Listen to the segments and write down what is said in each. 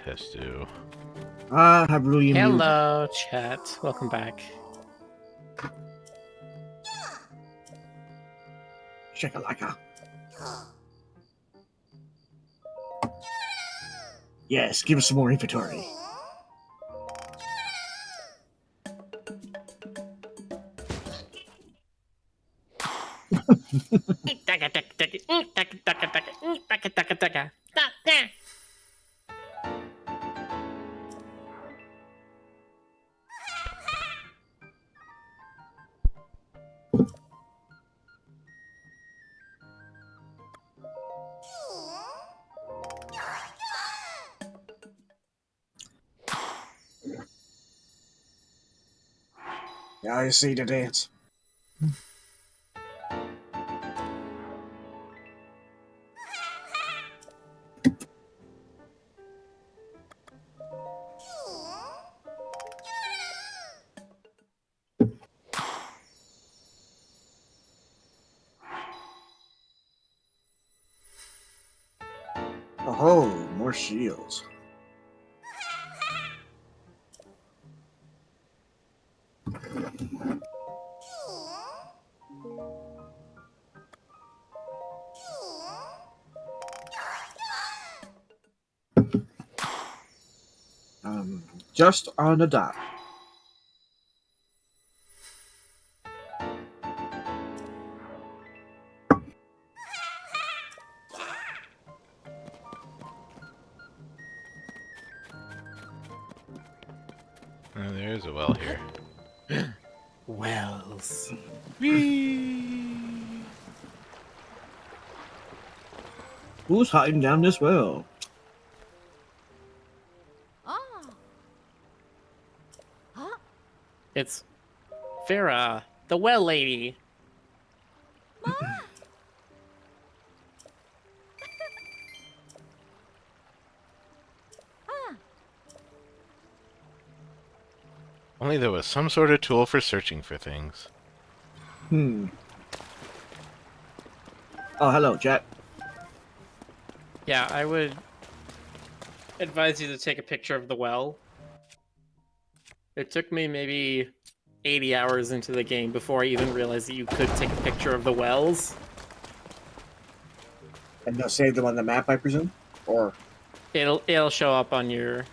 chat has to. Have really Hello, chat. Welcome back. Shakalaka. Yes, give us some more inventory. Yeah, I see the dance. Oh, more shields. Just on the dot. Oh, there is a well here. Wells. Whee! Who's hiding down this well? It's Farah, the well lady. Only there was some sort of tool for searching for things. Oh, hello, Jack. Yeah, I would advise you to take a picture of the well. It took me maybe 80 hours into the game before I even realized that you could take a picture of the wells. And they'll save them on the map, I presume? Or... It'll show up on your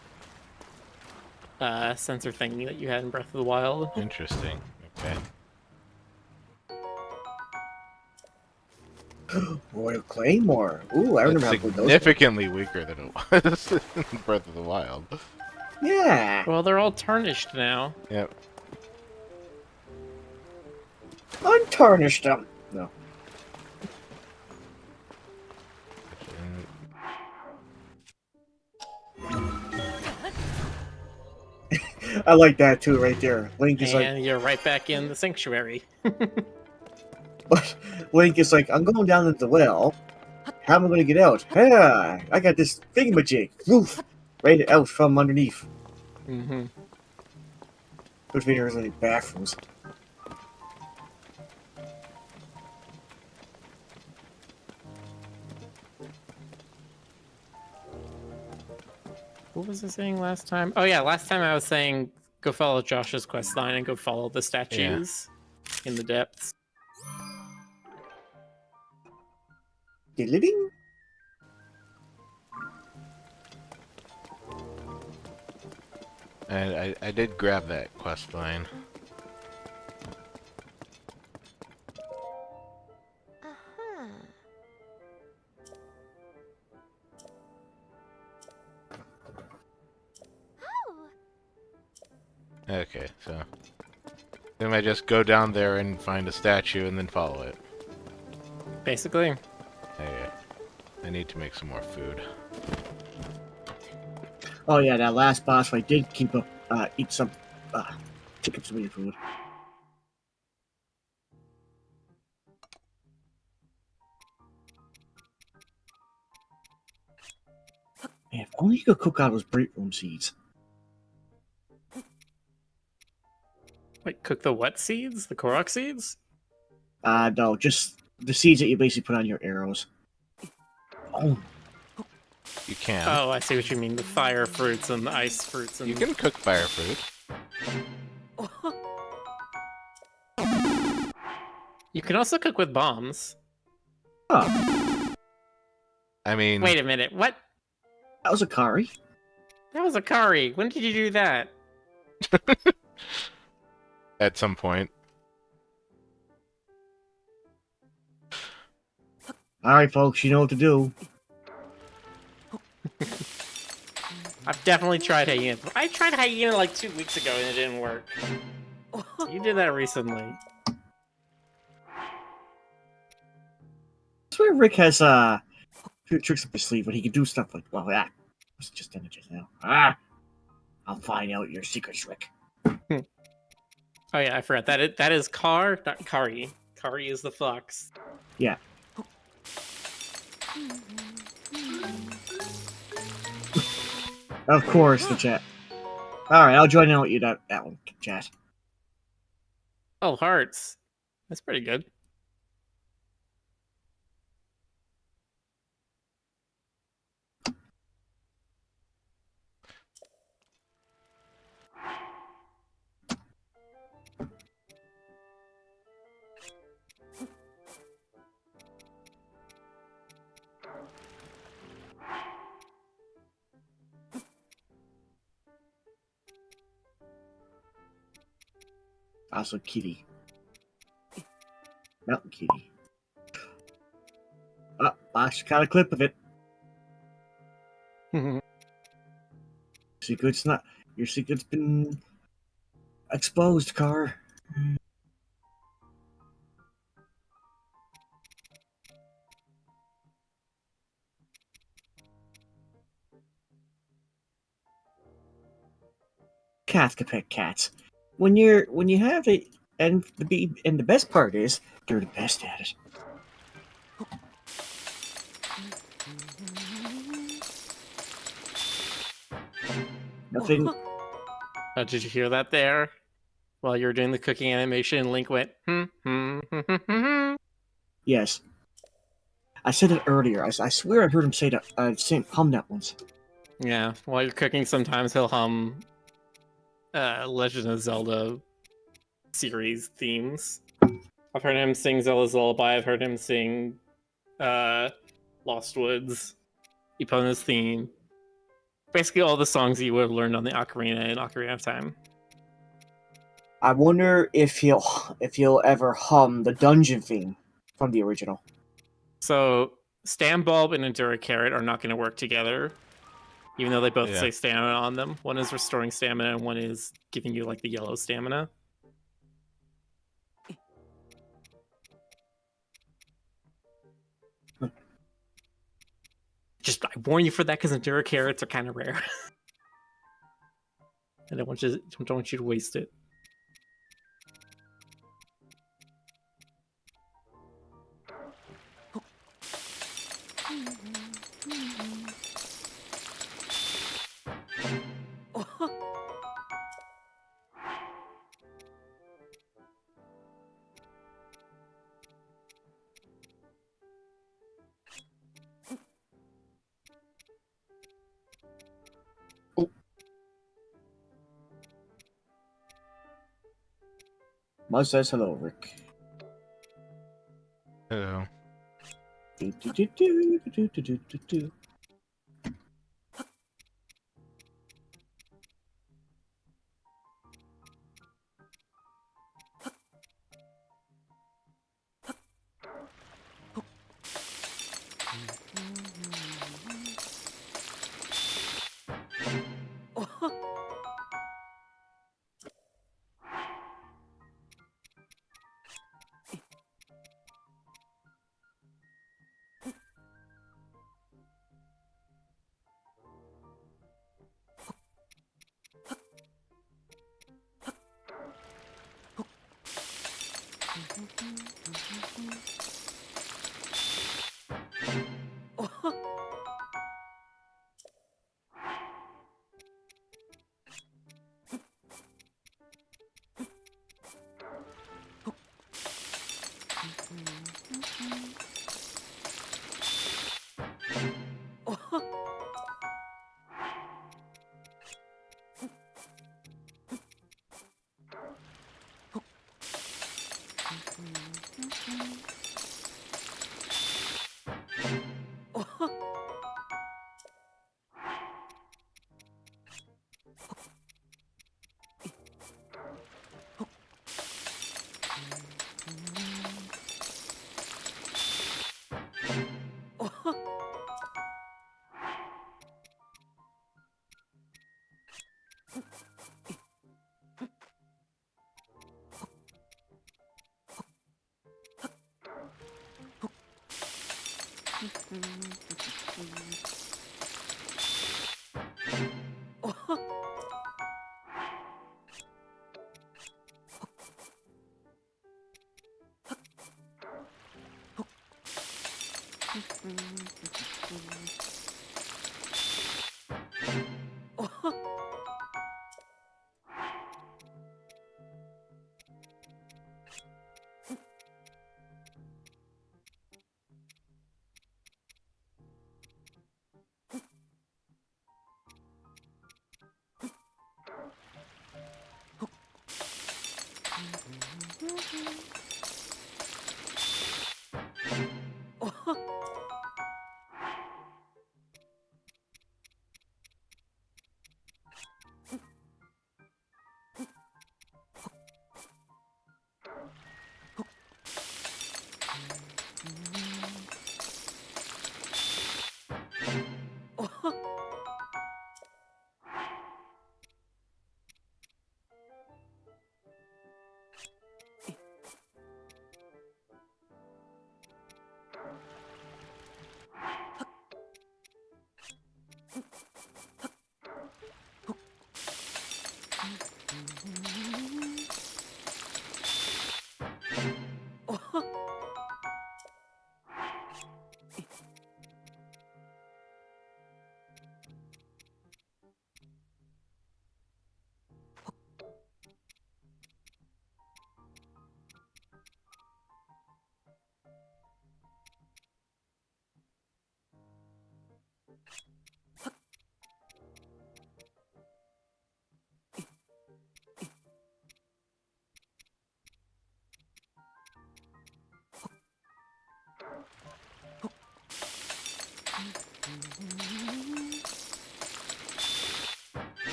sensor thingy that you had in Breath of the Wild. Interesting. Okay. Royal Claymore. Ooh, I That's remember how good those were. significantly weaker than it was in Breath of the Wild. Yeah. Well, they're all tarnished now. Yep. Untarnished them. No. I like that too, right there. Link is And you're right back in the sanctuary. like, Link is like, I'm going down into the well. How am I going to get out? Yeah, I got this thingamajig. Woof, right out from underneath. Mm-hmm. Which means there's like bathrooms. What was I saying last time? Oh yeah, last time I was saying go follow Josh's quest line and go follow the statues in the depths. Ding. And I did grab that quest line. Okay, so then I just go down there and find a statue and then follow it. Basically. Okay. I need to make some more food. Oh yeah, that last boss fight did keep up, eat some, take up some of your food. Man, if only you could cook out those break room seeds. Wait, cook the what seeds? The Korok seeds? No, just the seeds that you basically put on your arrows. Oh. You can. Oh, I see what you mean. The fire fruits and the ice fruits and... You can cook fire fruit. You can also cook with bombs. Oh, I mean, Wait a minute, what? that was a curry. That was a curry. When did you do that? at some point. All right, folks, you know what to do. I've definitely tried hyena. I tried hyena like 2 weeks ago and it didn't work. You did that recently. I swear Rick has few tricks up his sleeve, but he can do stuff like, well, that was just images now. I'll find out your secrets, Rick. Oh yeah, I forgot. That is Car, not Kari. Kari is the fox. Yeah. Of course, the chat. All right, I'll join in with you that one, chat. Oh, hearts. That's pretty good. Also, Kitty. Mountain Kitty. I actually got a clip of it. Secret's not. Your secret's been exposed, Car. Cats can pick cats. When you have it, and the best part is they're the best at it. Nothing. Did you hear that there? While you were doing the cooking animation, Link went, Yes, I said it earlier. I swear I heard him say that. Hum that once. Yeah, while you're cooking, sometimes he'll hum Legend of Zelda series themes. I've heard him sing Zelda's Lullaby. I've heard him sing Lost Woods, Epona's theme. Basically all the songs you would have learned on the Ocarina in Ocarina of Time. I wonder if he'll ever hum the dungeon theme from the original. So, Stam Bulb and Endura Carrot are not going to work together, even though they both say stamina on them. One is restoring stamina, and one is giving you, like, the yellow stamina. Just, I warn you for that, because Endura Carrots are kind of rare. I don't want you to waste it. Muzz says hello, Rick. Hello. Do, do, do, do, do, do, do, do, do.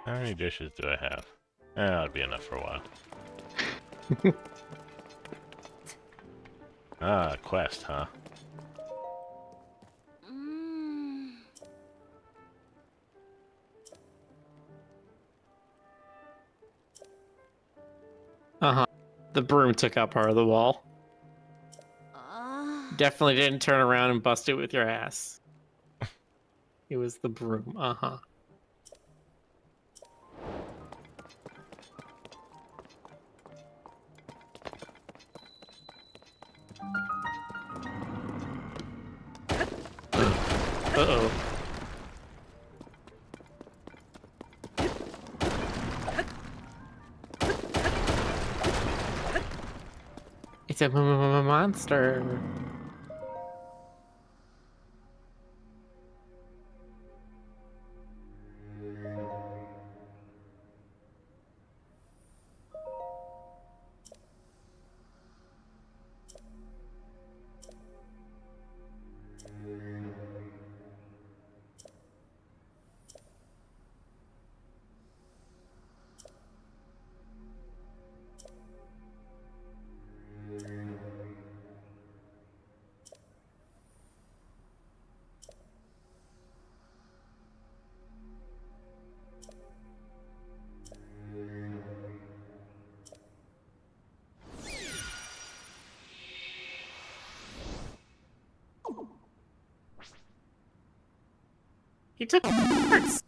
How many dishes do I have? That'll be enough for a while. Ah, quest, huh? Uh-huh. The broom took out part of the wall. Definitely didn't turn around and bust it with your ass. It was the broom. Uh-huh. Uh-oh. It's a monster. He took parts.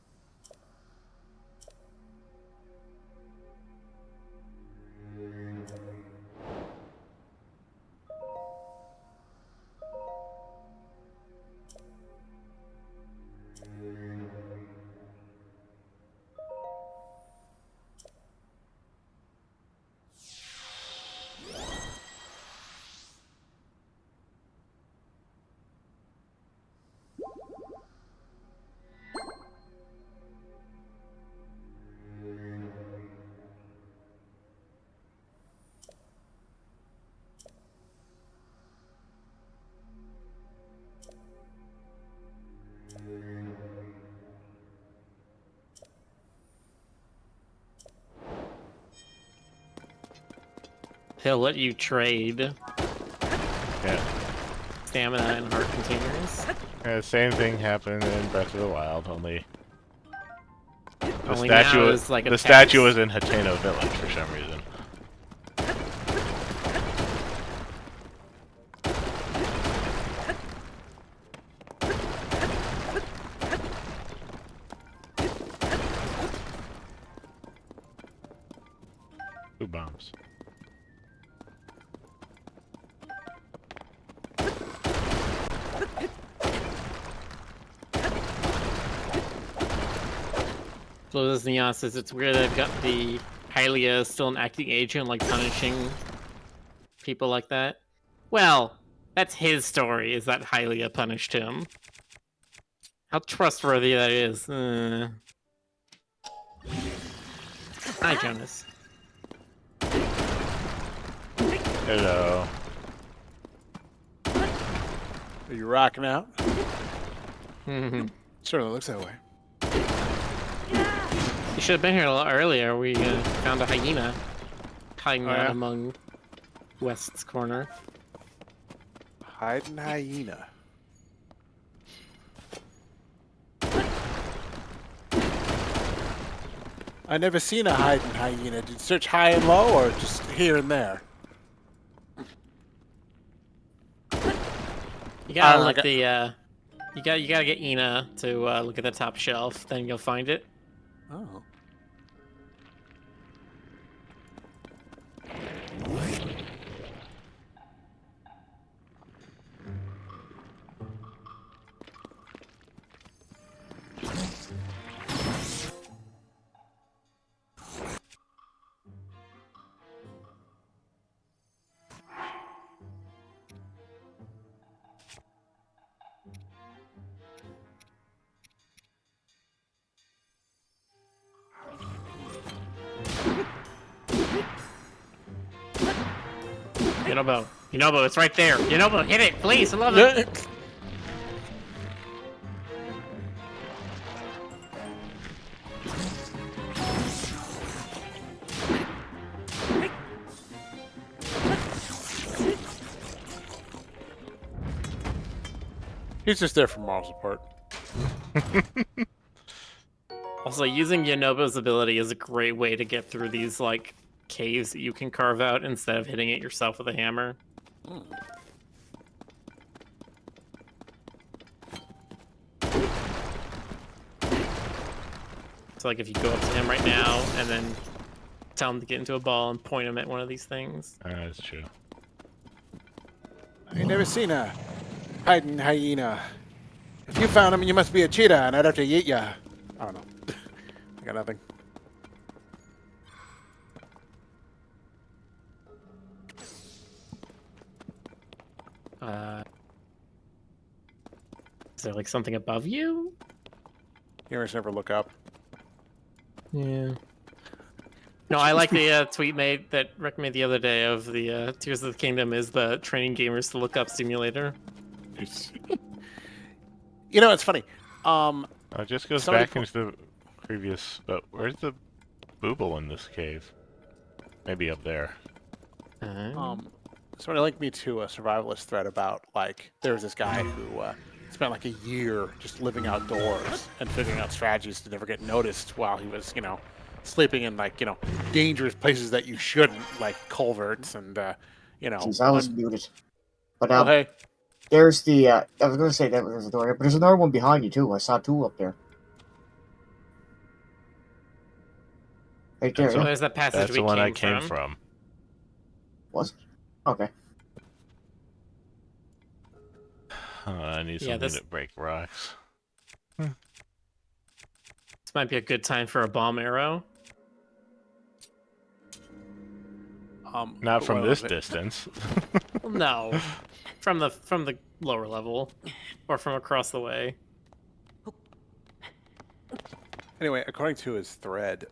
He'll let you trade Yeah. stamina and heart containers. Yeah, same thing happened in Breath of the Wild, only the Only now statue it's like a the statue text. was in Hateno Village for some reason. Who bombs? So this Neon says it's weird they've got the Hylia still an acting agent, like punishing people like that. Well, that's his story, is that Hylia punished him. How trustworthy that is. Hi, Jonas. Hello. Are you rocking out? You Certainly looks that way. should have been here a lot earlier. We found a hyena hiding Oh, out yeah? among West's corner. Hiding hyena. I never seen a hiding hyena. Did you search high and low, or just here and there? You gotta I look got- the you gotta get Ina to look at the top shelf, then you'll find it. Oh. Yonobo, it's right there. Yonobo, hit it, please. I love it. He's just there for moral support. Also, using Yonobo's ability is a great way to get through these like caves that you can carve out instead of hitting it yourself with a hammer. So like if you go up to him right now and then tell him to get into a ball and point him at one of these things. That's true. I ain't never seen a hiding hyena. If you found him, you must be a cheetah, and I'd have to eat ya. I don't know. I got nothing. Is there like something above you? Heroes never look up. Yeah. No, I like the tweet that Rick made the other day of the Tears of the Kingdom is the training gamers to look up simulator. You know, it's funny. It just goes Somebody back into the previous. But where's the booble in this cave? Maybe up there. Somebody linked me to a survivalist thread about, like, there was this guy who spent like a year just living outdoors and figuring out strategies to never get noticed while he was, you know, sleeping in, like, you know, dangerous places that you shouldn't, like culverts and, you know. Jeez, I was muted. But Oh, hey. there's the I was gonna say that there's a door here, but there's another one behind you too. I saw two up there. Right there. That's So what- there's that passage That's we the one I came came from. from. Was it? Okay. I need Yeah, something this- to break rocks. This might be a good time for a bomb arrow. Not but from what this was it? distance. Well, no, from the lower level, or from across the way. Anyway, according to his thread,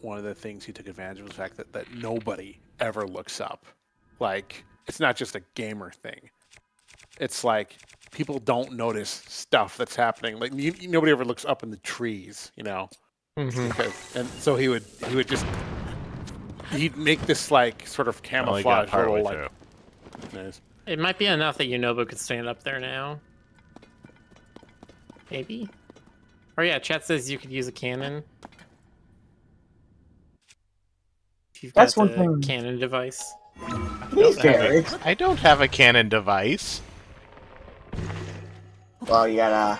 one of the things he took advantage of was the fact that nobody ever looks up. Like, it's not just a gamer thing. It's like people don't notice stuff that's happening. Like nobody ever looks up in the trees, you know. Mm-hmm. And so he'd make this like sort of Only got camouflage partway little through. like. Nice. It might be enough that Yunobo could stand up there now. Maybe. Oh yeah, chat says you could use a cannon. If you've That's got one the thing. cannon device. To be fair, it's, I don't have a cannon device. well, you got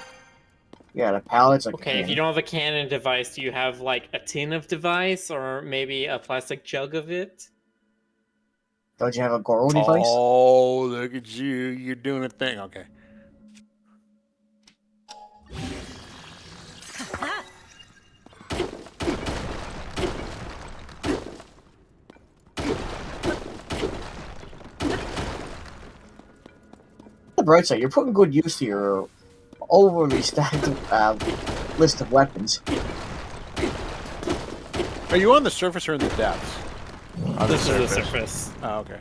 a pallet. It's like Okay, if you don't have a cannon device, do you have like a tin of device or maybe a plastic jug of it? don't you have a Goro device? Oh, look at you! You're doing a thing. Okay. The bright side, you're putting good use to your overly stacked list of weapons. Are you on the surface or in the depths? On This the is the surface. surface. Oh, okay.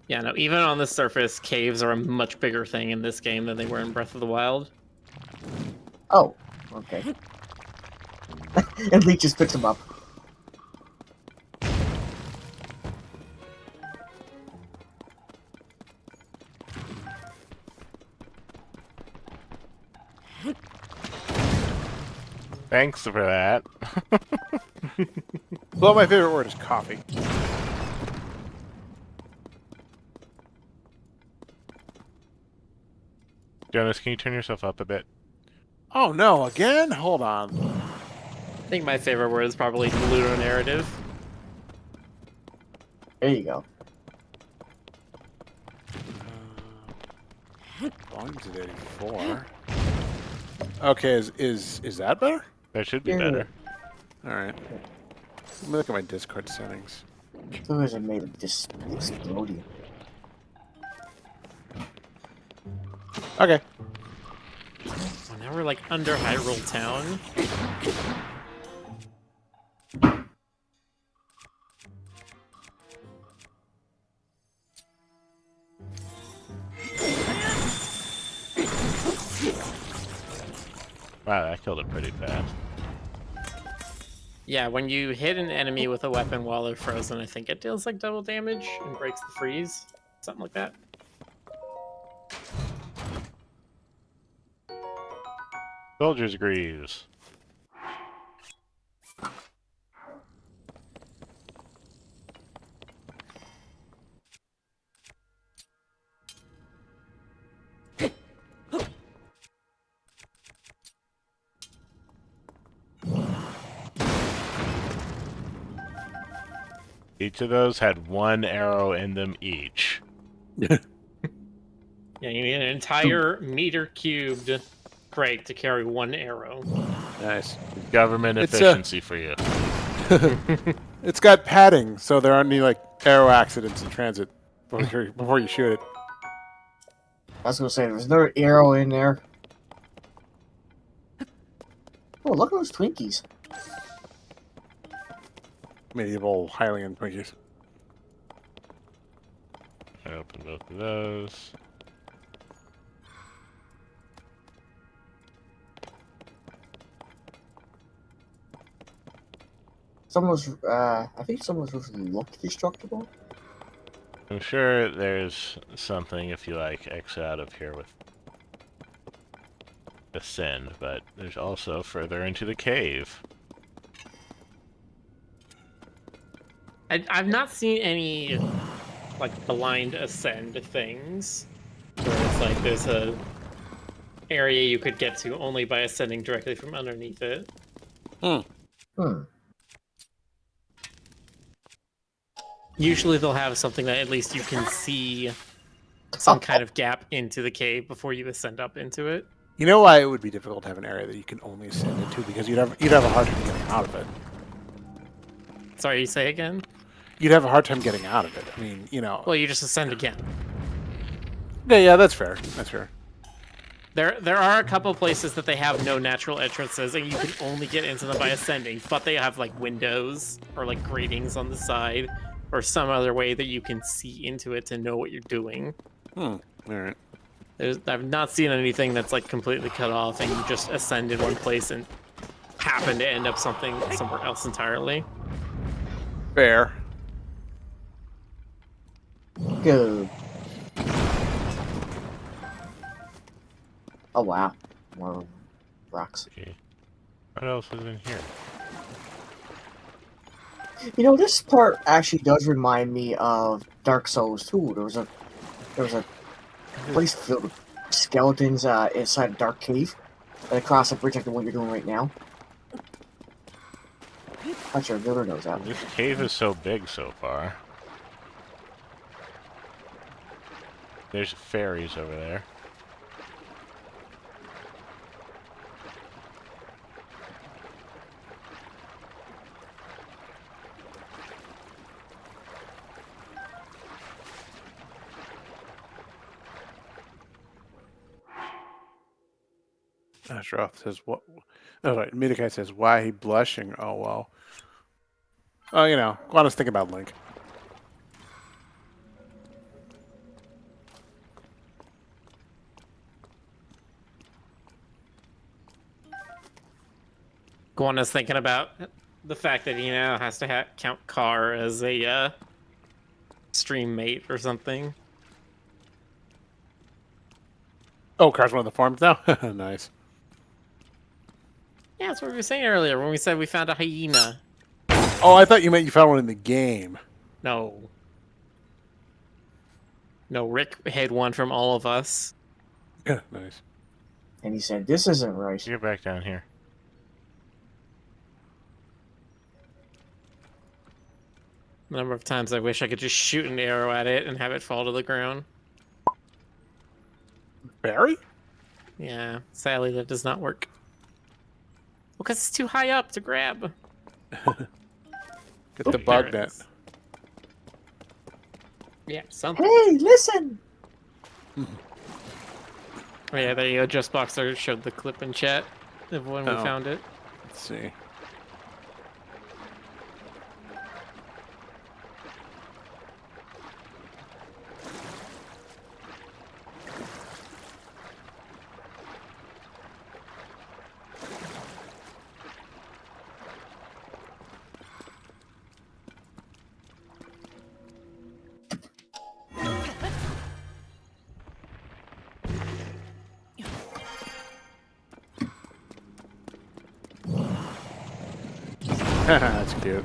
Yeah, no, even on the surface, caves are a much bigger thing in this game than they were in Breath of the Wild. Oh, okay. And Link just picks them up. Thanks for that. Well, my favorite word is coffee. Jonas, can you turn yourself up a bit? Oh no! Again? Hold on. I think my favorite word is probably ludonarrative. There you go. Volume's at 84. Okay, is that better? That should be Yeah. better. All right. Let me look at my Discord settings. Who has made of this exploding? Okay. So now we're like under Hyrule Town. Wow, that killed it pretty fast. Yeah, when you hit an enemy with a weapon while they're frozen, I think it deals like double damage and breaks the freeze. Something like that. Soldier's Greaves. Each of those had one arrow in them each. Yeah, you need an entire meter cubed crate to carry one arrow. Nice. Government It's, efficiency for you. It's got padding, so there aren't any like arrow accidents in transit before you shoot it. I was gonna say there's another arrow in there. Oh, look at those Twinkies. Medieval Hylian Twinkies. I opened both of those. Some of those, I think some of those look destructible. I'm sure there's something if you like exit out of here with ascend, but there's also further into the cave. I've not seen any like blind ascend things where it's like there's a area you could get to only by ascending directly from underneath it. Hmm. Usually they'll have something that at least you can see some kind of gap into the cave before you ascend up into it. You know why it would be difficult to have an area that you can only ascend into? Because you'd have a hard time getting out of it. Sorry, you say again? You'd have a hard time getting out of it. I mean, you know. Well, you just ascend again. Yeah, that's fair. That's fair. There are a couple places that they have no natural entrances, and you can only get into them by ascending, but they have like windows or like gratings on the side or some other way that you can see into it to know what you're doing. All right. I've not seen anything that's like completely cut off and you just ascend in one place and happen to end up somewhere else entirely. Fair. Good. Oh wow, more rocks. Gee. What else is in here? You know, this part actually does remind me of Dark Souls 2. There was a place filled with skeletons inside a dark cave, and across a bridge like the one you're doing right now. Not sure if Builder knows that. This cave is so big so far. There's fairies over there. Ashroth says, what? Oh, right. Midakai says, why he blushing? Oh, well. Oh, you know, let us think about Link. Guana's thinking about the fact that he now has to count Carr as a stream mate or something. Oh, Car's one of the farms now? Nice. Yeah, that's what we were saying earlier when we said we found a hyena. Oh, I thought you meant you found one in the game. No. No, Rick hid one from all of us. Yeah, nice. And he said, "This isn't right." Get back down here. The number of times I wish I could just shoot an arrow at it and have it fall to the ground. Barry? Yeah, sadly that does not work. Well, because it's too high up to grab. Get the bug net. Yeah, something. Hey, listen! Oh, yeah, there you go. Just Boxer showed the clip in chat of when we found it. Let's see. That's cute.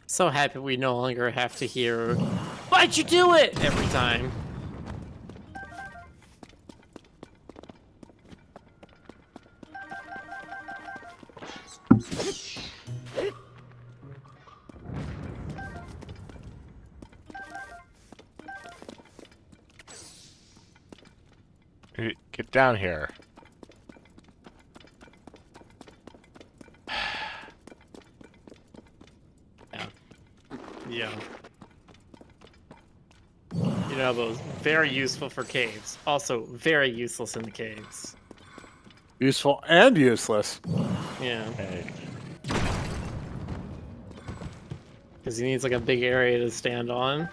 So happy we no longer have to hear, "Why'd you do it?" every time. Get down here. Yeah. You know, those very useful for caves. Also very useless in the caves. Useful and useless. Yeah. Hey. Because he needs like a big area to stand on.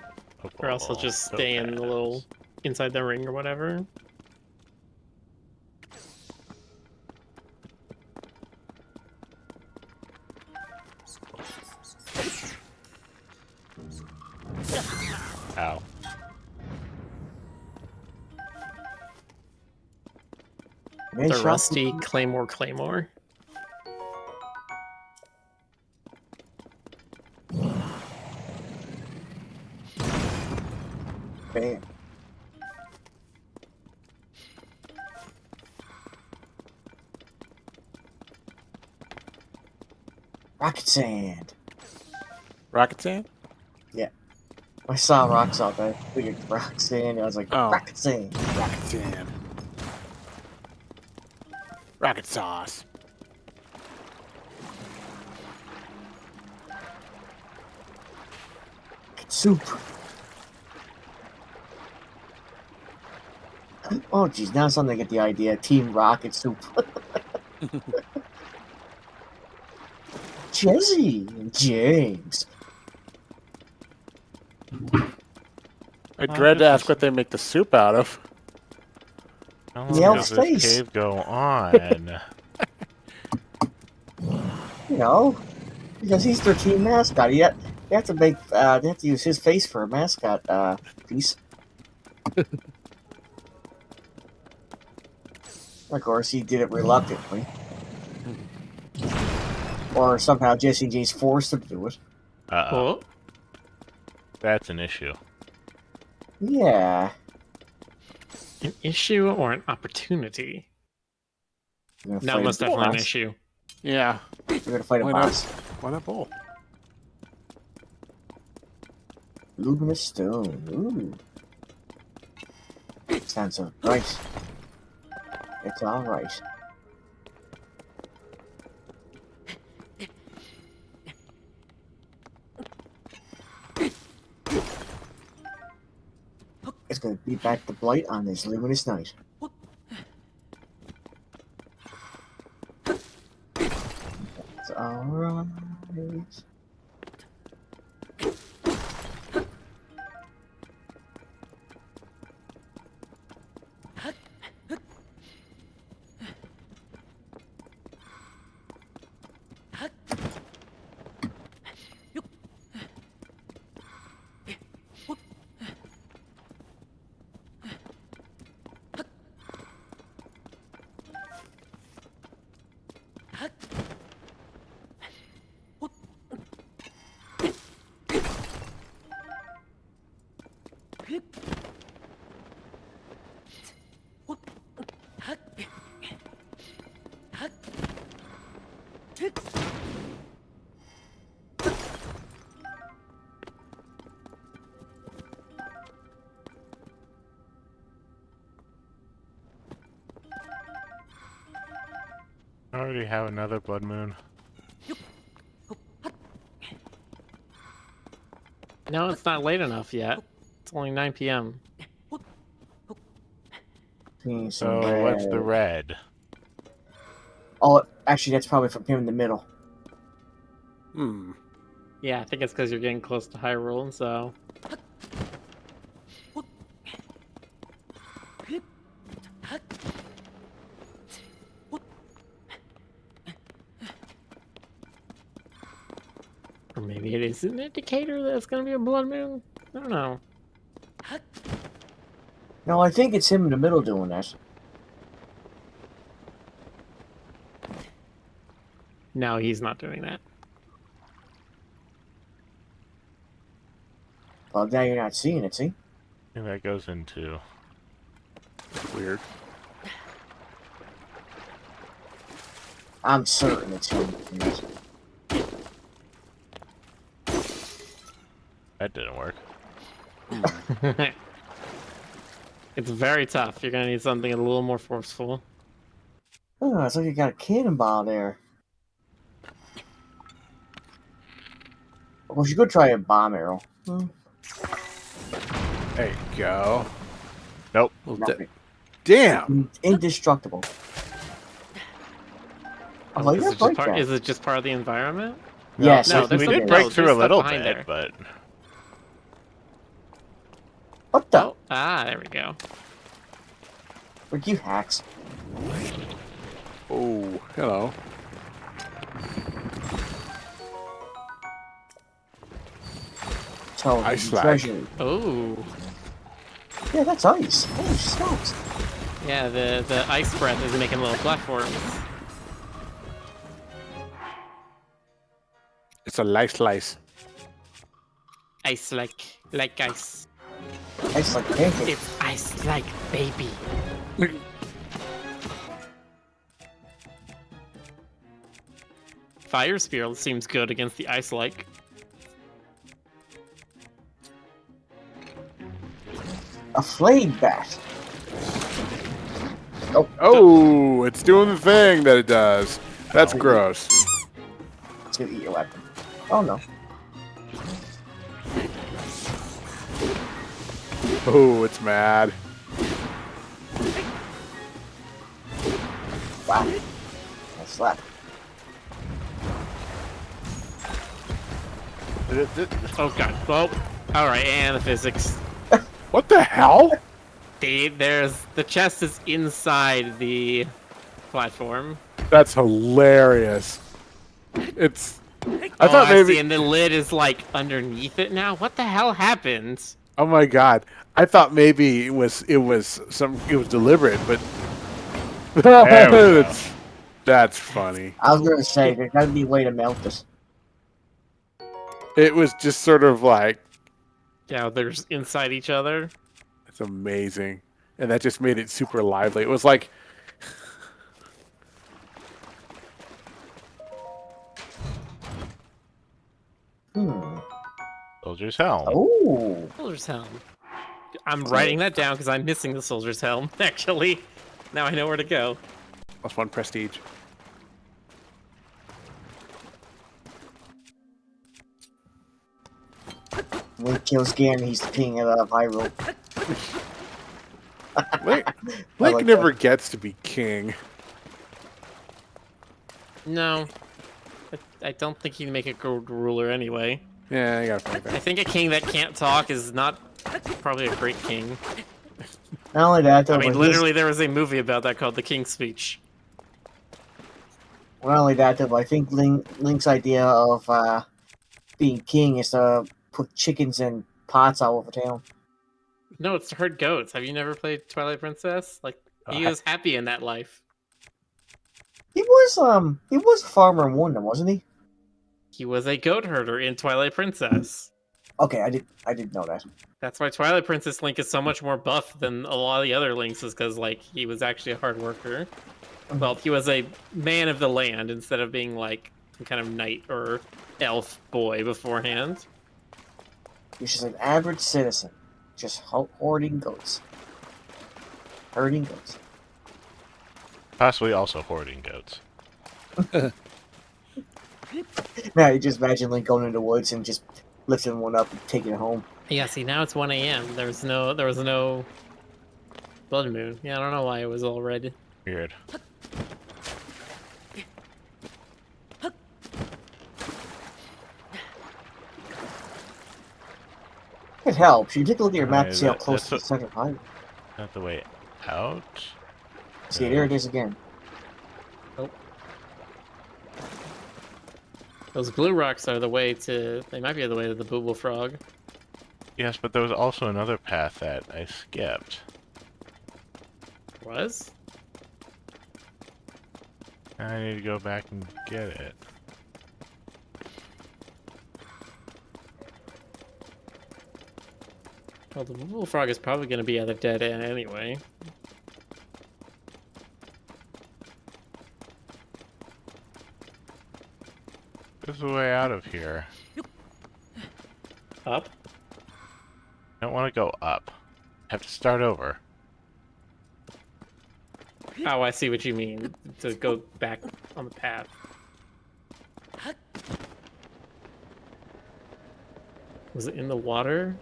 Or else he'll just So stay in fast. the little inside the ring or whatever. Ow. Nice The shot. rusty claymore. Bam. Rocket sand. Rocket sand? I saw rocks out there. I figured rock sand. I was like, Oh. rocket sand. Rocket sand. Rocket sauce. Soup. Oh, geez. Now something to get the idea. Team Rocket Soup. Jesse and James. I dread to ask what they make the soup out of. How The long elf's does this face. cave go on? You know, because he's their team mascot. You have to make. They have to use his face for a mascot piece. Of course, he did it reluctantly, or somehow Jesse and James forced him to do it. Uh-oh. Oh, That's an issue. Yeah. an issue or an opportunity? We're gonna No, fight most a definitely an boss. issue. Yeah. We're gonna fight a Why not? boss. Why not bowl? Luminous stone. Ooh. Sounds right. It's all right. It's gonna be back the blight on this luminous night. It's all right. I already have another blood moon. No, it's not late enough yet. It's only 9 p.m. Seeing some So what's the red. red? Oh, actually, that's probably from him in the middle. Hmm. Yeah, I think it's because you're getting close to Hyrule, and so... Or maybe it is an indicator that it's going to be a blood moon? I don't know. No, I think it's him in the middle doing that. No, he's not doing that. Well, now you're not seeing it, see? I think that goes into... Weird. I'm certain it's him. That didn't work. It's very tough. You're going to need something a little more forceful. Oh, it's like you got a cannonball there. Of course, you could try a bomb arrow. Hmm, There you go. Nope. nothing. Damn. Indestructible. Oh, Is you're it, just right part, there. is it just part of the environment? Yes, No, I there's think we it did is. break no, through a there's little stuff behind bit, there. but... What the? Oh, there we go. Frick you hacks. Oh, hello. Tell Ice the slag. treasure. Oh, Yeah, that's ice. Holy smokes. yeah, the ice breath is making little platforms. It's a lice slice. Ice like ice. Ice like pancake. It's ice like baby. Fire Spear seems good against the Ice-like. A flame bat. Oh, it's doing the thing that it does. That's Ow. gross. It's gonna eat your weapon. Oh no. Oh, it's mad. Wow. Nice slap. Oh god. Well, alright, and the physics. What the hell? The chest is inside the platform. That's hilarious. It's. I Oh, thought I maybe. see, and the lid is like underneath it now. What the hell happened? Oh my god! I thought maybe it was deliberate, but There we go. that's funny. I was gonna say there's gotta be a way to melt this. It was just sort of like Yeah, they're just inside each other. it's amazing, and that just made it super lively. It was like Hmm. Soldier's helm. Oh. Soldier's helm. I'm writing that down because I'm missing the soldier's helm, actually. Now I know where to go. +1 prestige. Link kills Ganon, he's the king of Hyrule. Link like never gets to be king. No. I don't think he'd make a good ruler anyway. Yeah, I got to I think a king that can't talk is not probably a great king. Not only that, though, I mean, but literally, there was a movie about that called The King's Speech. not only that, though, but I think Link's idea of being king is to put chickens in pots all over town. No, it's to herd goats. Have you never played Twilight Princess? Like, he was happy in that life. He was a farmer in one, wasn't he? He was a goat herder in Twilight Princess. Okay, I did know that. That's why Twilight Princess Link is so much more buff than a lot of the other Links, is because, like, he was actually a hard worker. Well, he was a man of the land instead of being, like, some kind of knight or elf boy beforehand. He's just an average citizen, just hoarding goats. Herding goats. Possibly also hoarding goats. Now you just imagine Link going into the woods and just lifting one up and taking it home. Yeah, see, now it's 1 a.m. There was no blood moon. Yeah, I don't know why it was all red. Weird. It helps. You take a look at your map Alright, to see how that- close to the that's center of Hyrule. Not the way out. See, there it is again. Those blue rocks are the way to... They might be the way to the Boo Frog. Yes, but there was also another path that I skipped. Was? I need to go back and get it. Well, the Boo Frog is probably going to be at a dead end anyway. There's a way out of here. Up? I don't want to go up. I have to start over. Oh, I see what you mean. To go back on the path. Was it in the water?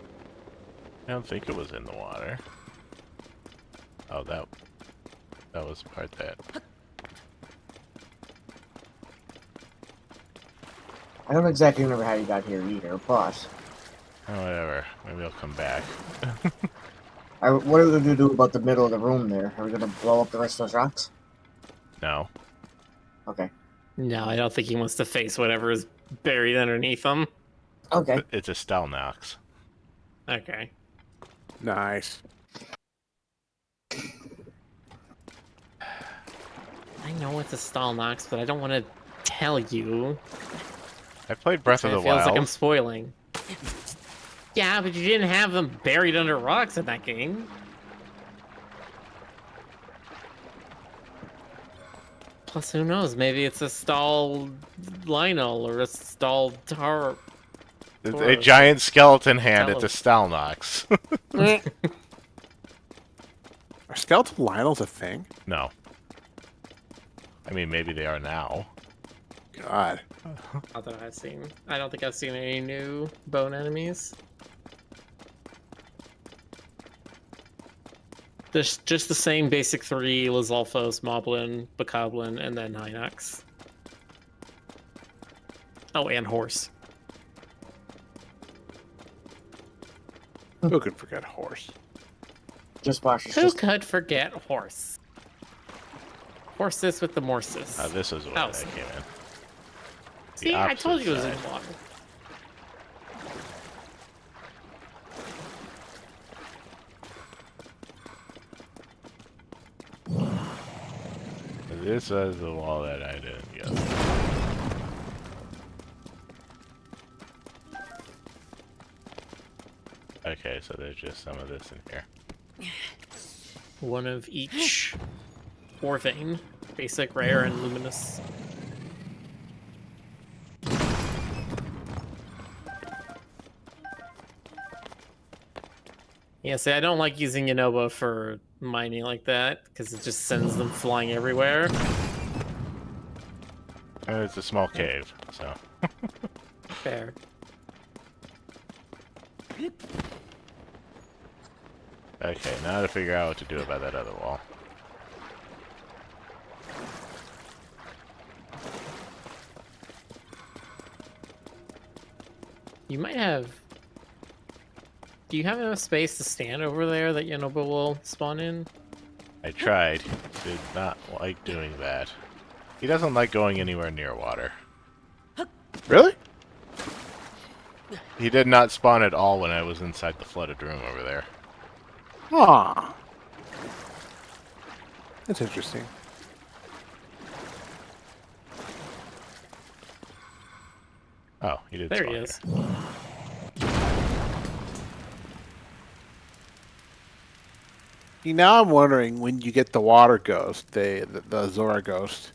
I don't think it was in the water. Oh, that was the part that... I don't exactly remember how you got here either, but... Oh, whatever. Maybe I'll come back. What are we going to do about the middle of the room there? Are we going to blow up the rest of those rocks? No. Okay. No, I don't think he wants to face whatever is buried underneath him. Okay. It's a Stalnox. Okay. Nice. I know it's a Stalnox, but I don't want to tell you. I played Breath of the It feels like I'm Wild. spoiling. Yeah, but you didn't have them buried under rocks in that game. Plus, who knows? Maybe it's a stalled Lionel or a stalled Tar. It's a Taurus. giant skeleton hand. Tell It's a Stalnox. Are skeletal Lionels a thing? No. I mean, maybe they are now. God. Not that I've seen. I don't think I've seen any new bone enemies. There's just the same basic three: Lizalfos, Moblin, Bokoblin, and then Hinox. Oh, and Horse. Who could forget horse? Just watch. Who could forget Horse? Horses with the morses. This is where Oh, that came in. See, I told you it was in opposite water. This was the wall that I didn't get. Okay, so there's just some of this in here. One of each. Or vein. Basic, rare, and luminous. Yeah, see, I don't like using Yanoba for mining like that, because it just sends them flying everywhere. It's a small cave, so. Fair. Okay, now to figure out what to do about that other wall. You might have... Do you have enough space to stand over there that Yanoba will spawn in? I tried. He did not like doing that. He doesn't like going anywhere near water. Really? He did not spawn at all when I was inside the flooded room over there. Ah. That's interesting. Oh, he did There spawn he here. is. See, now I'm wondering when you get the water ghost, the Zora ghost,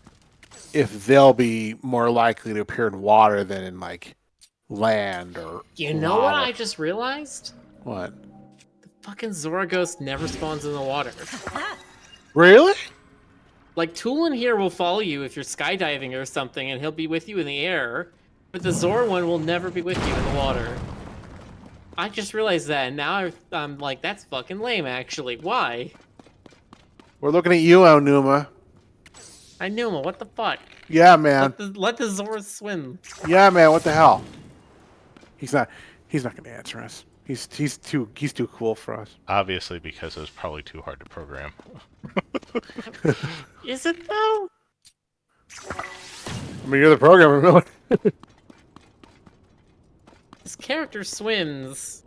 if they'll be more likely to appear in water than in like land or. You know what lava. I just realized? What? The fucking Zora Ghost never spawns in the water. Really? Like, Tulin here will follow you if you're skydiving or something, and he'll be with you in the air. But the Zora one will never be with you in the water. I just realized that, and now I'm like, that's fucking lame, actually. Why? We're looking at you, Aonuma. I knew him. What the fuck? Yeah, man. Let the Zora swim. Yeah, man. What the hell? He's not going to answer us. He's too cool for us. Obviously, because it was probably too hard to program. Is it though? I mean, you're the programmer, really. This character swims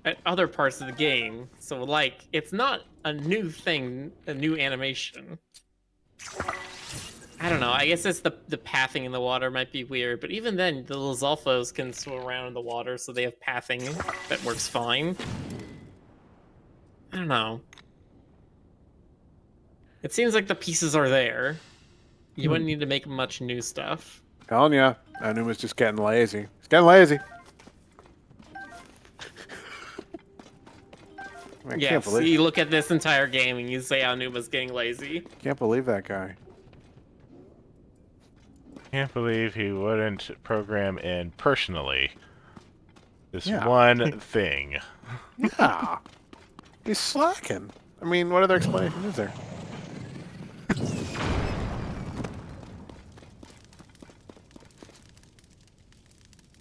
at other parts of the game, so like it's not a new thing, a new animation. I don't know. I guess it's the pathing in the water might be weird, but even then, the Lizalfos can swim around in the water, so they have pathing that works fine. I don't know. It seems like the pieces are there. You wouldn't need to make much new stuff. Telling ya, Aonuma's just getting lazy. He's getting lazy. I Yeah, can't so believe. you look at this entire game and you say Aonuma's getting lazy. Can't believe that guy. Can't believe he wouldn't program in personally this Yeah. one thing. Yeah. He's slacking. I mean, what other explanation is there?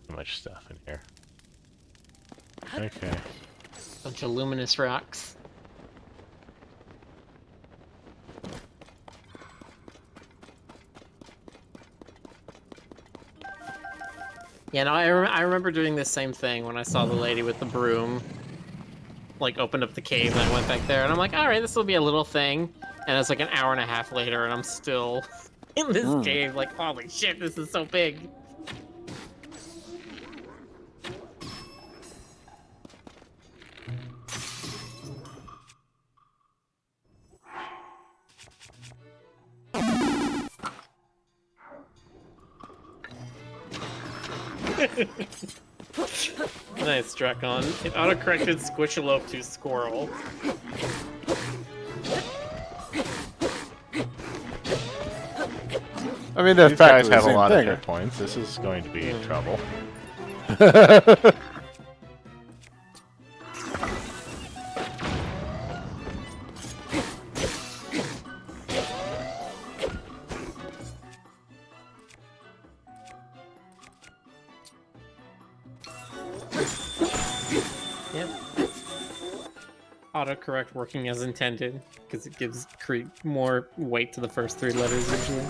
Too much stuff in here. Okay. Bunch of luminous rocks. Yeah, no, I remember doing the same thing when I saw the lady with the broom, like, opened up the cave, and I went back there, and I'm like, alright, this will be a little thing, and it's like an hour and a half later, and I'm still in this cave, like, holy shit, this is so big. Nice, Drakon. It autocorrected Squishalope to Squirrel. I mean, that's These guys practically have the a same lot of thing. hit points. This is going to be trouble. Yep. Autocorrect working as intended, because it gives more weight to the first 3 letters usually.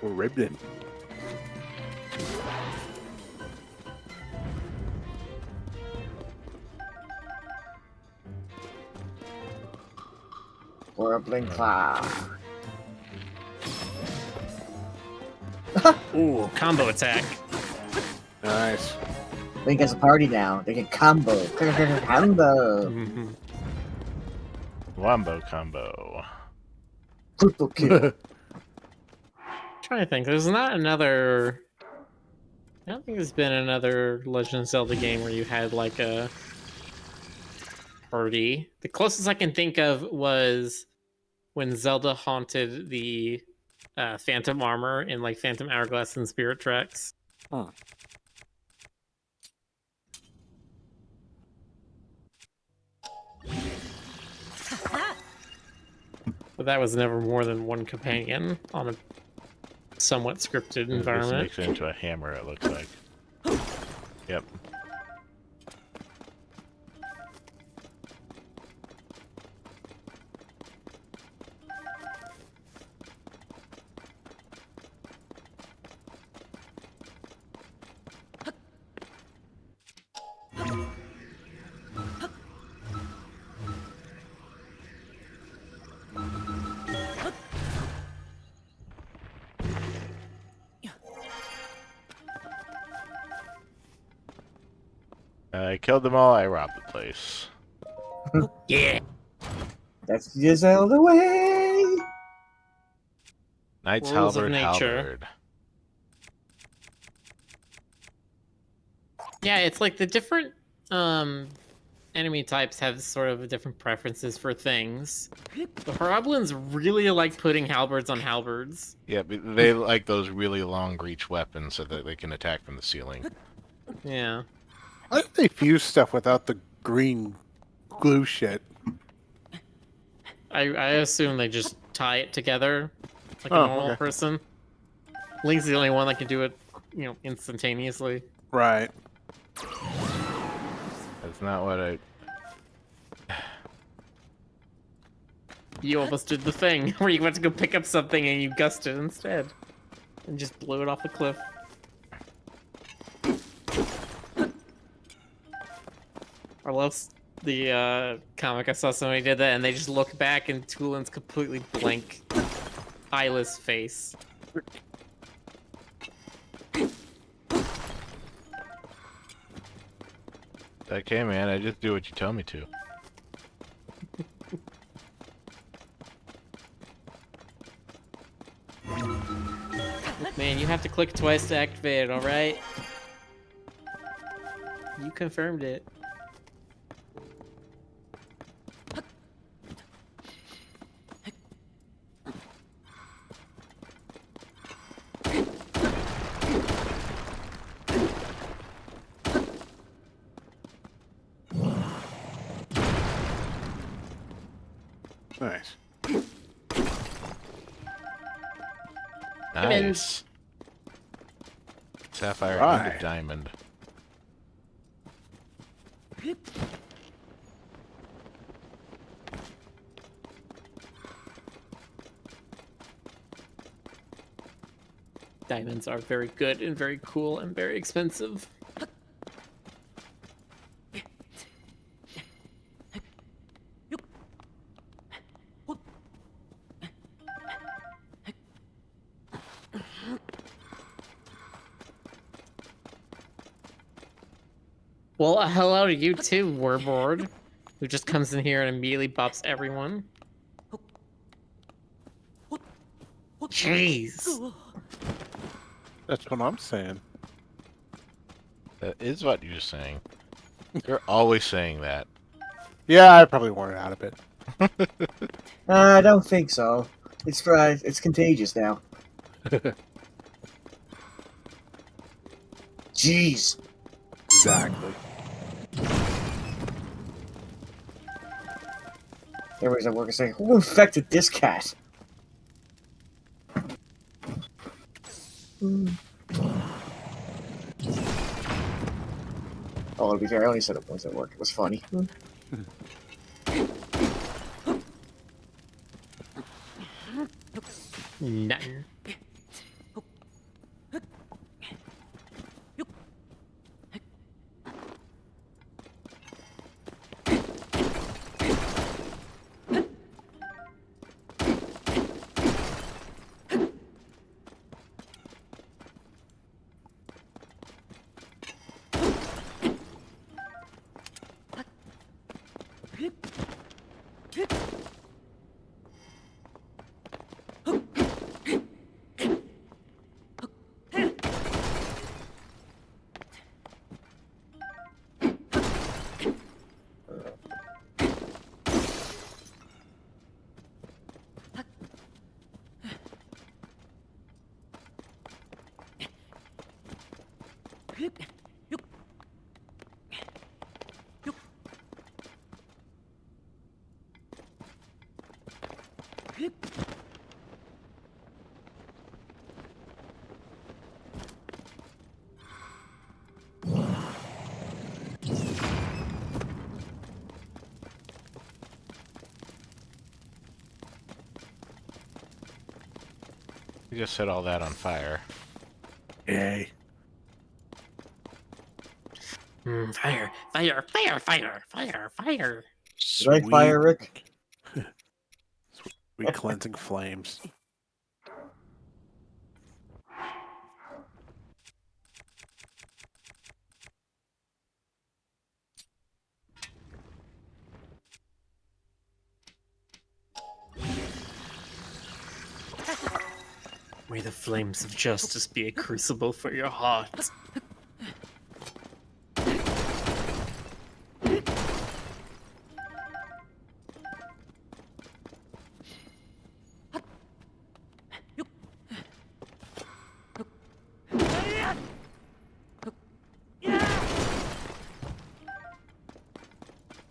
We're ribbed. Or a blink cloud. Ooh, combo attack. Nice. Link has a party now. They can combo. Combo. Mhm. Wombo combo. Triple kill. Trying to think, there's not another. I don't think there's been another Legend of Zelda game where you had like a party. The closest I can think of was when Zelda haunted the Phantom Armor in like Phantom Hourglass and Spirit Tracks. Huh. But that was never more than one companion on a somewhat scripted This environment. makes it into a hammer, it looks like. Yep. I killed them all, I robbed the place. Yeah. That's the Zelda way. Knight's Rules of Halberd, nature. Halberd. Yeah, it's like the different enemy types have sort of different preferences for things. The Horoblins really like putting halberds on halberds. Yeah, but they like those really long reach weapons so that they can attack from the ceiling. Yeah. I think they fuse stuff without the green glue shit. I assume they just tie it together like a Oh, normal okay. person. Link's the only one that can do it, instantaneously. Right. That's not what I... You almost did the thing where you went to go pick up something and you gussed it instead. And just blew it off the cliff. I love the comic. I saw somebody did that and they just look back and Tulin's completely blank, eyeless face. Okay, man, I just do what you tell me to. Look, man, you have to click twice to activate it, alright? You confirmed it. Nice. Nice. Sapphire and Right. a diamond. diamonds are very good and very cool and very expensive. Well, hello to you too, Warboard, who just comes in here and immediately bops everyone. Jeez. That's what I'm saying. That is what you're saying. You're always saying that. Yeah, I probably worn it out a bit. I don't think so. It's contagious now. Jeez. Exactly. Everybody's at work and saying, "Who infected this cat?" Oh, to be fair, I only said it once at work. It was funny. Nothing. You just set all that on fire. Yay. Fire, fire, fire, fire, fire, fire. Right fire, Rick? Sweet cleansing flames. May the flames of justice be a crucible for your heart.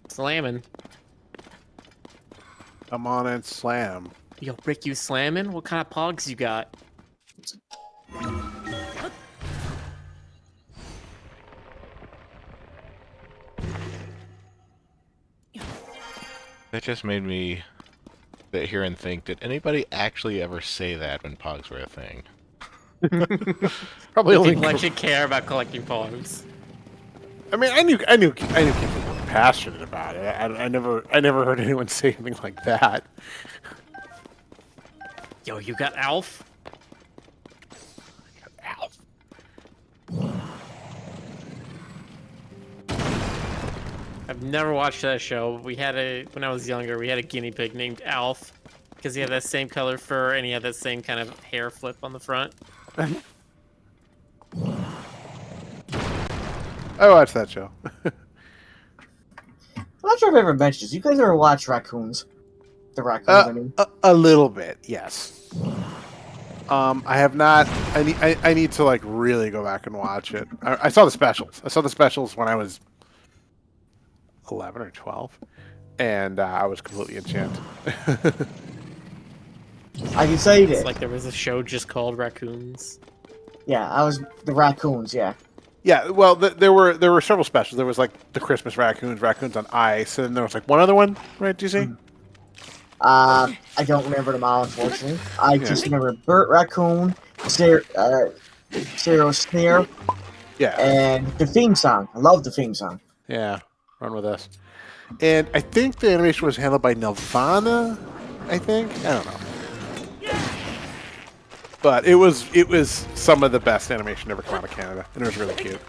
Slamming. Come on and slam. Yo, Rick, you slamming? What kind of pogs you got? That just made me sit here and think, did anybody actually ever say that when pogs were a thing? Probably only. People actually care about collecting pogs. I mean, I knew people were passionate about it. I never heard anyone say anything like that. Yo, you got Alf? Alf. I've never watched that show. We had when I was younger, we had a guinea pig named Alf because he had that same color fur and he had that same kind of hair flip on the front. I watched that show. I'm not sure if I ever mentioned this. You guys ever watch raccoons? The raccoons, I mean. A little bit, yes. I have not. I need to like really go back and watch it. I saw the specials. I saw the specials when I was 11 or 12, and I was completely enchanted. I can say this. It's like there was a show just called Raccoons. Yeah, I was the raccoons, yeah. Yeah, well, there were several specials. There was like the Christmas raccoons, raccoons on ice, and then there was like one other one, right? Do you see? I don't remember them all, unfortunately. I just remember Bert Raccoon, Zero Snare, Yeah. and the theme song. I love the theme song. Yeah. Run with us. And I think the animation was handled by Nirvana. I think. I don't know. But it was some of the best animation ever come out of Canada, and it was really cute.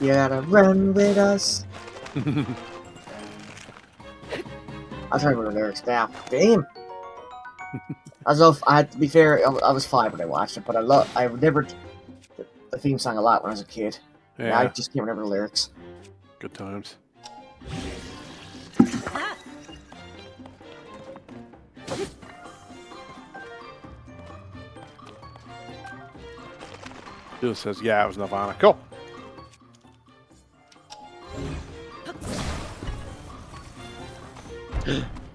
You gotta run with us. I'm trying to remember the lyrics now. Damn. I don't know if I had to be fair. I was 5 when I watched it, but I remembered the theme song a lot when I was a kid. Yeah, I just can't remember the lyrics. Good times. Jill says, "Yeah, it was Nirvana." Cool.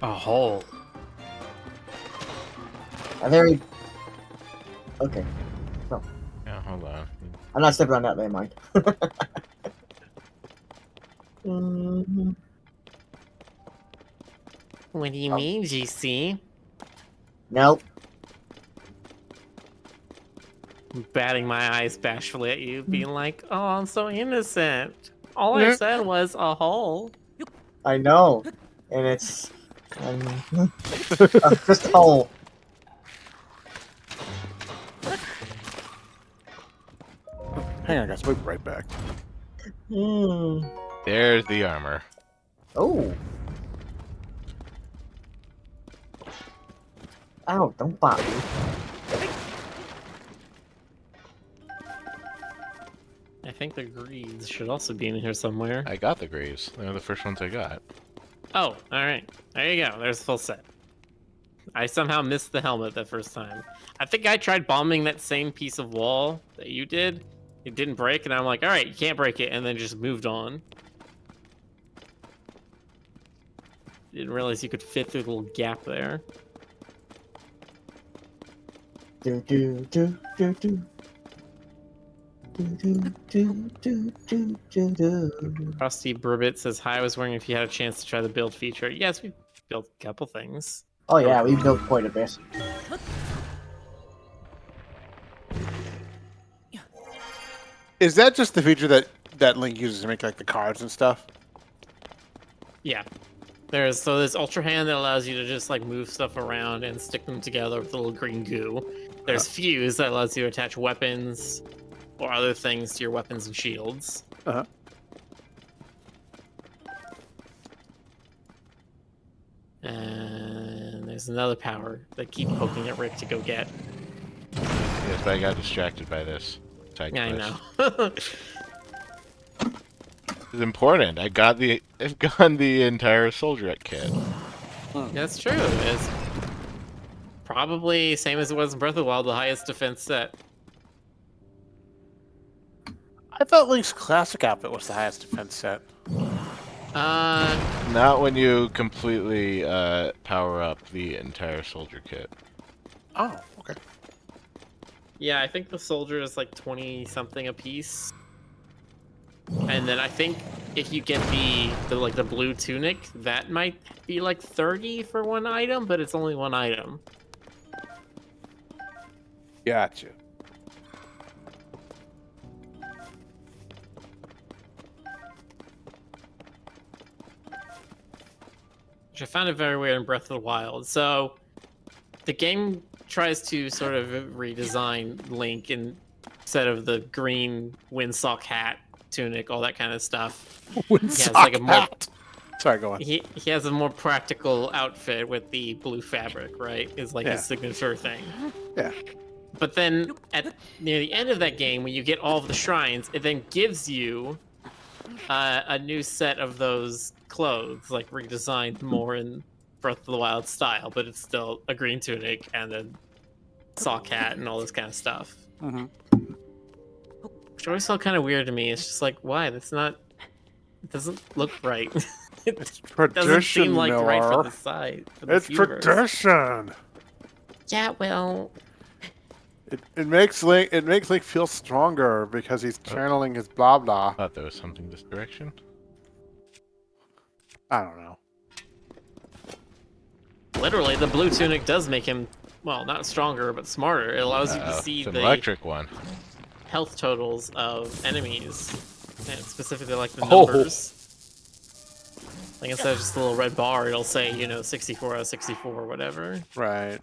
A hole. A very... Okay. Yeah, hold on. I'm not stepping on that landmine. Mhm. What do you mean, GC? Nope. Batting my eyes bashfully at you, being like, "Oh, I'm so innocent. All I said was a hole." I know. And it's... just a hole. Hang on, guys. We'll be right back. There's the armor. Oh. Ow, don't bop me. I think the greaves should also be in here somewhere. I got the greaves. They're the first ones I got. Oh, alright. There you go. There's the full set. I somehow missed the helmet that first time. I think I tried bombing that same piece of wall that you did. It didn't break, and I'm like, alright, you can't break it, and then just moved on. Didn't realize you could fit through the little gap there. Do do do do do. Do do do do do do do. Rusty Burbot says, "Hi, I was wondering if you had a chance to try the build feature." Yes, we built a couple things. Oh yeah, we built quite a bit. Is that just the feature that Link uses to make like the cards and stuff? Yeah. There's Ultra Hand that allows you to just like move stuff around and stick them together with a little green goo. There's Fuse that allows you to attach weapons or other things to your weapons and shields. Uh-huh. And there's another power that keep poking at Rick to go get. Yes, but I got distracted by this side Yeah, quest. I know. It's important. I've gotten the entire soldierette kit. That's true. It's probably same as it was in Breath of the Wild, the highest defense set. I thought Link's classic outfit was the highest defense set. Not when you completely power up the entire soldier kit. Oh, okay. Yeah, I think the soldier is like 20 something a piece. And then I think if you get the blue tunic, that might be like 30 for one item, but it's only one item. Gotcha. Which I found it very weird in Breath of the Wild. So the game tries to sort of redesign Link instead of the green windsock hat, tunic, all that kind of stuff. Windsock like a more- hat. Sorry, go on. He has a more practical outfit with the blue fabric, right? Is like Yeah. his signature thing. Yeah. But then near the end of that game, when you get all of the shrines, it then gives you a new set of those clothes, like redesigned more in Breath of the Wild style, but it's still a green tunic and a sock hat and all this kind of stuff. Mm-hmm. Which always felt kind of weird to me. It's just like, why? It doesn't look right. It's It doesn't seem tradition, like right for Miller. the side. For this It's universe. tradition. Yeah, well, It makes Link feel stronger because he's channeling his blah blah. I thought there was something this direction. I don't know. literally, the blue tunic does make him well, not stronger, but smarter. It allows you to see It's an the electric one. health totals of enemies, and specifically like the Oh. numbers. Like instead of just a little red bar, it'll say, 64 out of 64 or whatever. Right.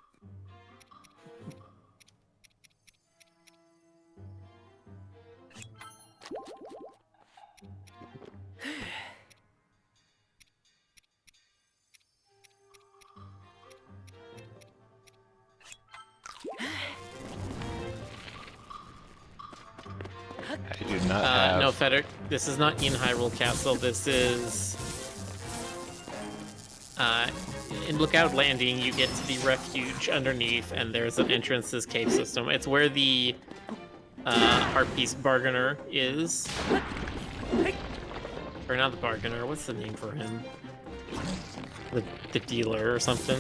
I do not have. No, Federic, this is not in Hyrule Castle. This is... in Lookout Landing, you get to the refuge underneath, and there's an entrance to this cave system. It's where the Heart Piece Bargainer is. Or not the Bargainer, what's the name for him? The dealer or something.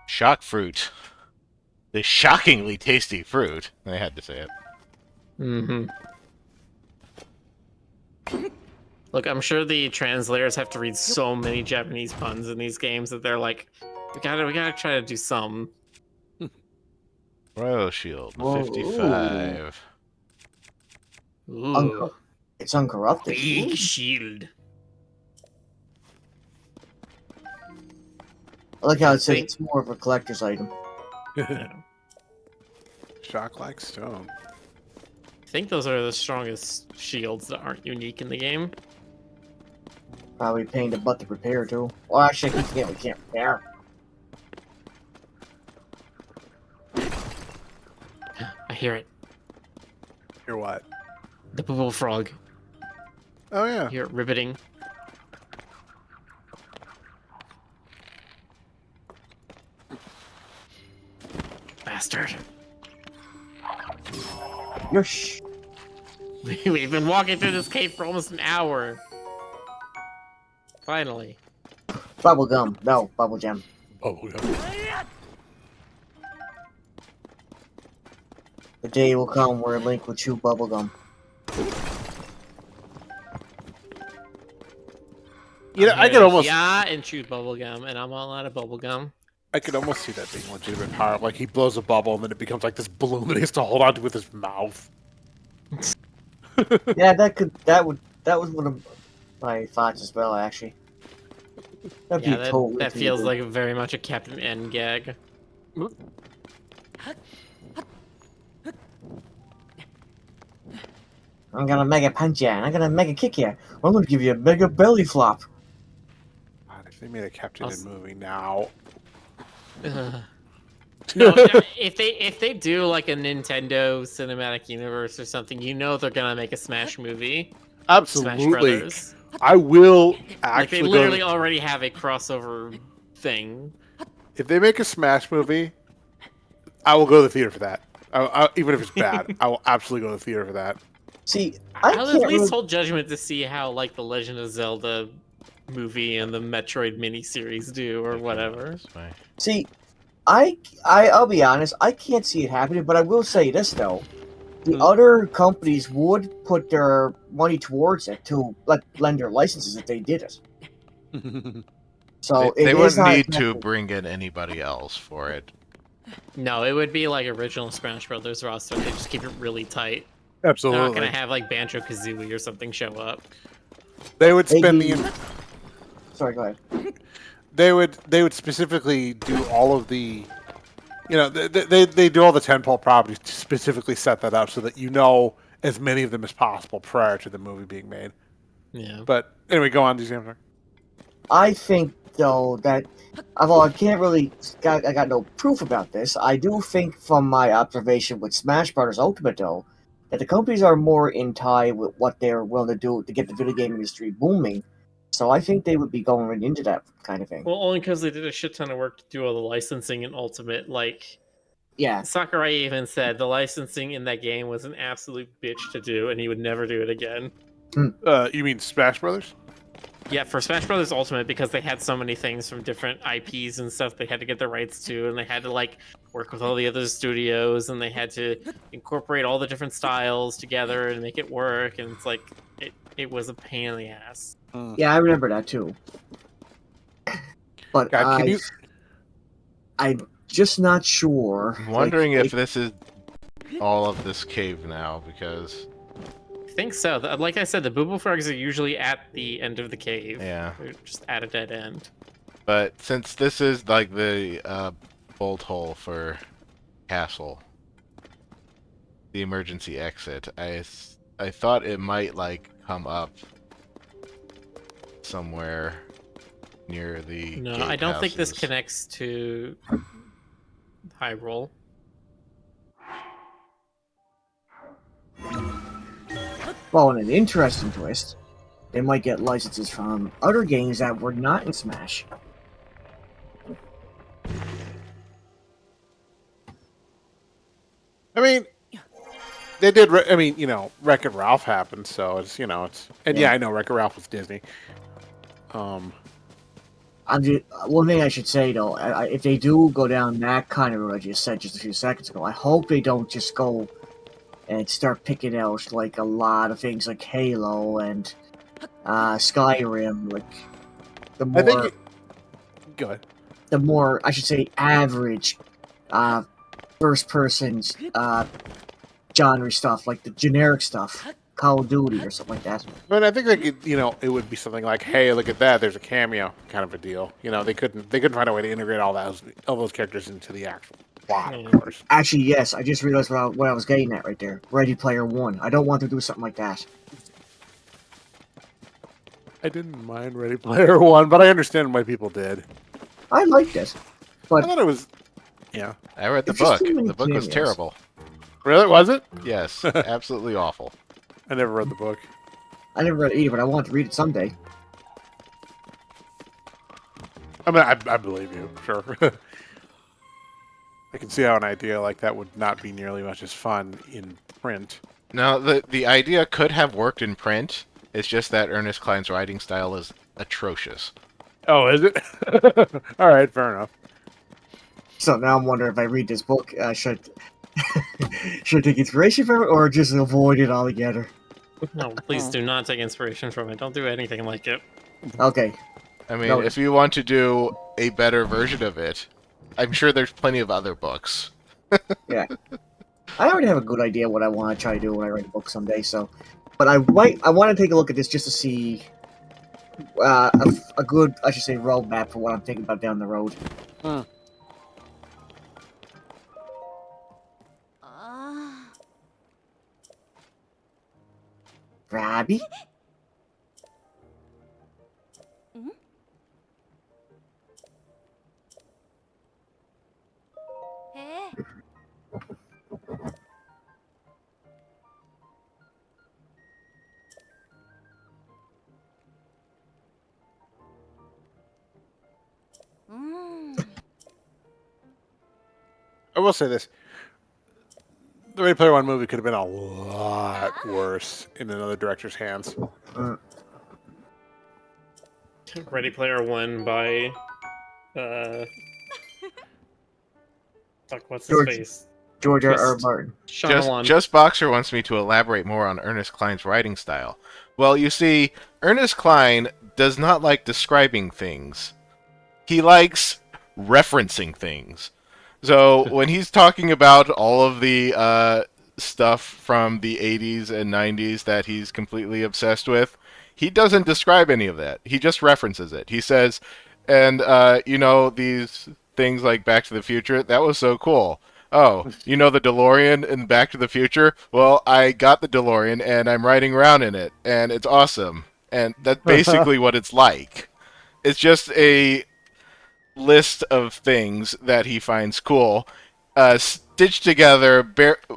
Shock fruit. The shockingly tasty fruit. I had to say it. Mm-hmm. Look, I'm sure the translators have to read so many Japanese puns in these games that they're like, we gotta try to do some. Royal Shield, Whoa. 55. Ooh, It's uncorrupted. big Ooh. shield. I like how it says Think- it's more of a collector's item. Shock like stone. I think those are the strongest shields that aren't unique in the game. Probably paying the butt to repair too. Well, actually, we can't repair. I hear it. Hear what? The bubble frog. Oh I yeah. hear it ribbiting. Bastard. Yosh. We've been walking through this cave for almost an hour. Finally. Bubble gum. No, bubble gem. Oh yeah. The day will come where Link will chew bubble gum. You know, I could almost, Yeah, and chew bubblegum, and I'm all out of bubblegum. I could almost see that being a legitimate power. Like he blows a bubble and then it becomes like this balloon that he has to hold onto with his mouth. Yeah, that was one of my thoughts as well, actually. That'd Yeah, be that, totally that feels cool. like very much a Captain N gag. I'm gonna mega punch you, and I'm gonna mega kick you. I'm gonna give you a mega belly flop. God, if they made a Captain I'll N s- movie now. Ugh. No, if they do like a Nintendo Cinematic Universe or something, they're gonna make a Smash movie. Smash Absolutely. Brothers. I will Like they actually literally go. already have a crossover thing. If they make a Smash movie, I will go to the theater for that. Even if it's bad, I will absolutely go to the theater for that. See, I I'll can't at least really... hold judgment to see how like the Legend of Zelda movie and the Metroid miniseries do or whatever. That's my- See, I'll be honest, I can't see it happening, but I will say this though. The other companies would put their money towards it to lend their licenses if they did it. So They it is wouldn't not need to exactly- bring in anybody else for it. No, it would be like original Smash Brothers roster. They just keep it really tight. Absolutely. They're not gonna have like Banjo Kazooie or something show up. They would spend Maybe- the. Sorry, go ahead. They would specifically do all of the. You know, they do all the tentpole properties to specifically set that up so that you know as many of them as possible prior to the movie being made. Yeah. But anyway, go on, DJ. I think though that although I can't really I got no proof about this, I do think from my observation with Smash Brothers Ultimate though, that the companies are more in tie with what they're willing to do to get the video game industry booming. So I think they would be going right into that kind of thing. Well, only because they did a shit ton of work to do all the licensing in Ultimate. Like Yeah. Sakurai even said, the licensing in that game was an absolute bitch to do, and he would never do it again. You mean Smash Brothers? Yeah, for Smash Brothers Ultimate, because they had so many things from different IPs and stuff they had to get the rights to, and they had to like work with all the other studios, and they had to incorporate all the different styles together and make it work. And it's like it was a pain in the ass. Yeah, I remember that too. But God, can you? I'm just not sure. I'm wondering if this is all of this cave now, because I think so. Like I said, the booble frogs are usually at the end of the cave. yeah. They're just at a dead end. But since this is like the bolt hole for castle, the emergency exit, I thought it might like come up somewhere near the No, gate I don't think this houses. connects to Hyrule. Well, in an interesting twist, they might get licenses from other games that were not in Smash. I mean, they did. I mean, you know, Wreck-It Ralph happened, so it's, you know, it's, and yeah, I know Wreck-It Ralph was Disney. I'm just, one thing I should say though, if they do go down that kind of road I just said just a few seconds ago, I hope they don't just go and start picking out like a lot of things like Halo and Skyrim, like the I think. more Go ahead. the more I should say average first person genre stuff, like the generic stuff, Call of Duty or something like that. But I think they could, you know, it would be something like, "Hey, look at that! There's a cameo," kind of a deal. You know, they couldn't find a way to integrate all those characters into the actual plot, of course. Actually, yes, I just realized what I was getting at right there. Ready Player One. I don't want to do something like that. I didn't mind Ready Player One, but I understand why people did. I liked it, I but thought it was, yeah. I read the It's just book. too many The book was cameos. terrible. Really, was it? Yes, absolutely awful. I never read the book. I never read it either. But I want to read it someday. I mean, I believe you, sure. I can see how an idea like that would not be nearly much as fun in print. Now, the idea could have worked in print. It's just that Ernest Cline's writing style is atrocious. Oh, is it? All right, fair enough. So now I'm wondering if I read this book, should should I take inspiration from it or just avoid it altogether? No, please do not take inspiration from it. Don't do anything like it. Okay. I mean, No. if you want to do a better version of it, I'm sure there's plenty of other books. Yeah. I already have a good idea what I want to try to do when I write a book someday. So, but I want to take a look at this just to see a good, I should say, roadmap for what I'm thinking about down the road. Robbie? I will say this. The Ready Player One movie could have been a lot worse in another director's hands. Ready Player One by fuck, what's his George- face? George R. Just- Martin. Shyamalan. Just Boxer wants me to elaborate more on Ernest Cline's writing style. Well, you see, Ernest Cline does not like describing things. He likes referencing things. So when he's talking about all of the stuff from the 80s and 90s that he's completely obsessed with, he doesn't describe any of that. He just references it. He says, and, you know, these things like Back to the Future, that was so cool. Oh, you know the DeLorean in Back to the Future? Well, I got the DeLorean, and I'm riding around in it, and it's awesome. And that's basically what it's like. It's just a list of things that he finds cool, stitched together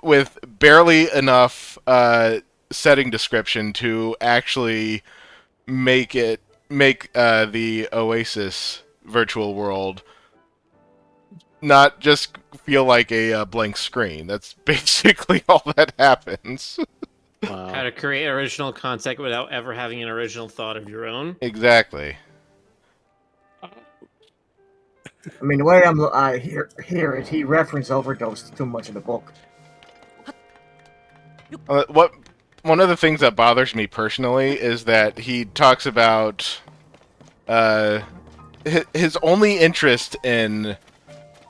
with barely enough setting description to actually make the Oasis virtual world not just feel like a blank screen. That's basically all that happens. How to create original content without ever having an original thought of your own. Exactly. I mean, the way I hear it, he referenced overdose too much in the book. What one of the things that bothers me personally is that he talks about his only interest in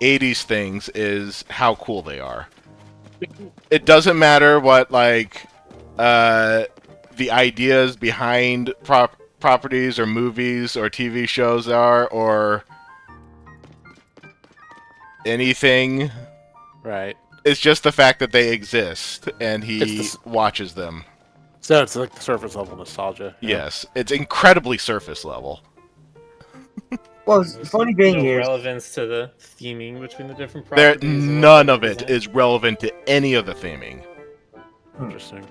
80s things is how cool they are. It doesn't matter what like the ideas behind properties or movies or TV shows are or anything. Right. It's just the fact that they exist and he It's watches them. So it's like the surface level nostalgia. Yeah. Yes, it's incredibly surface level. Well, the funny thing No is, relevance to the theming between the different There, properties. or none of whatever it is relevant to any of the theming. Interesting.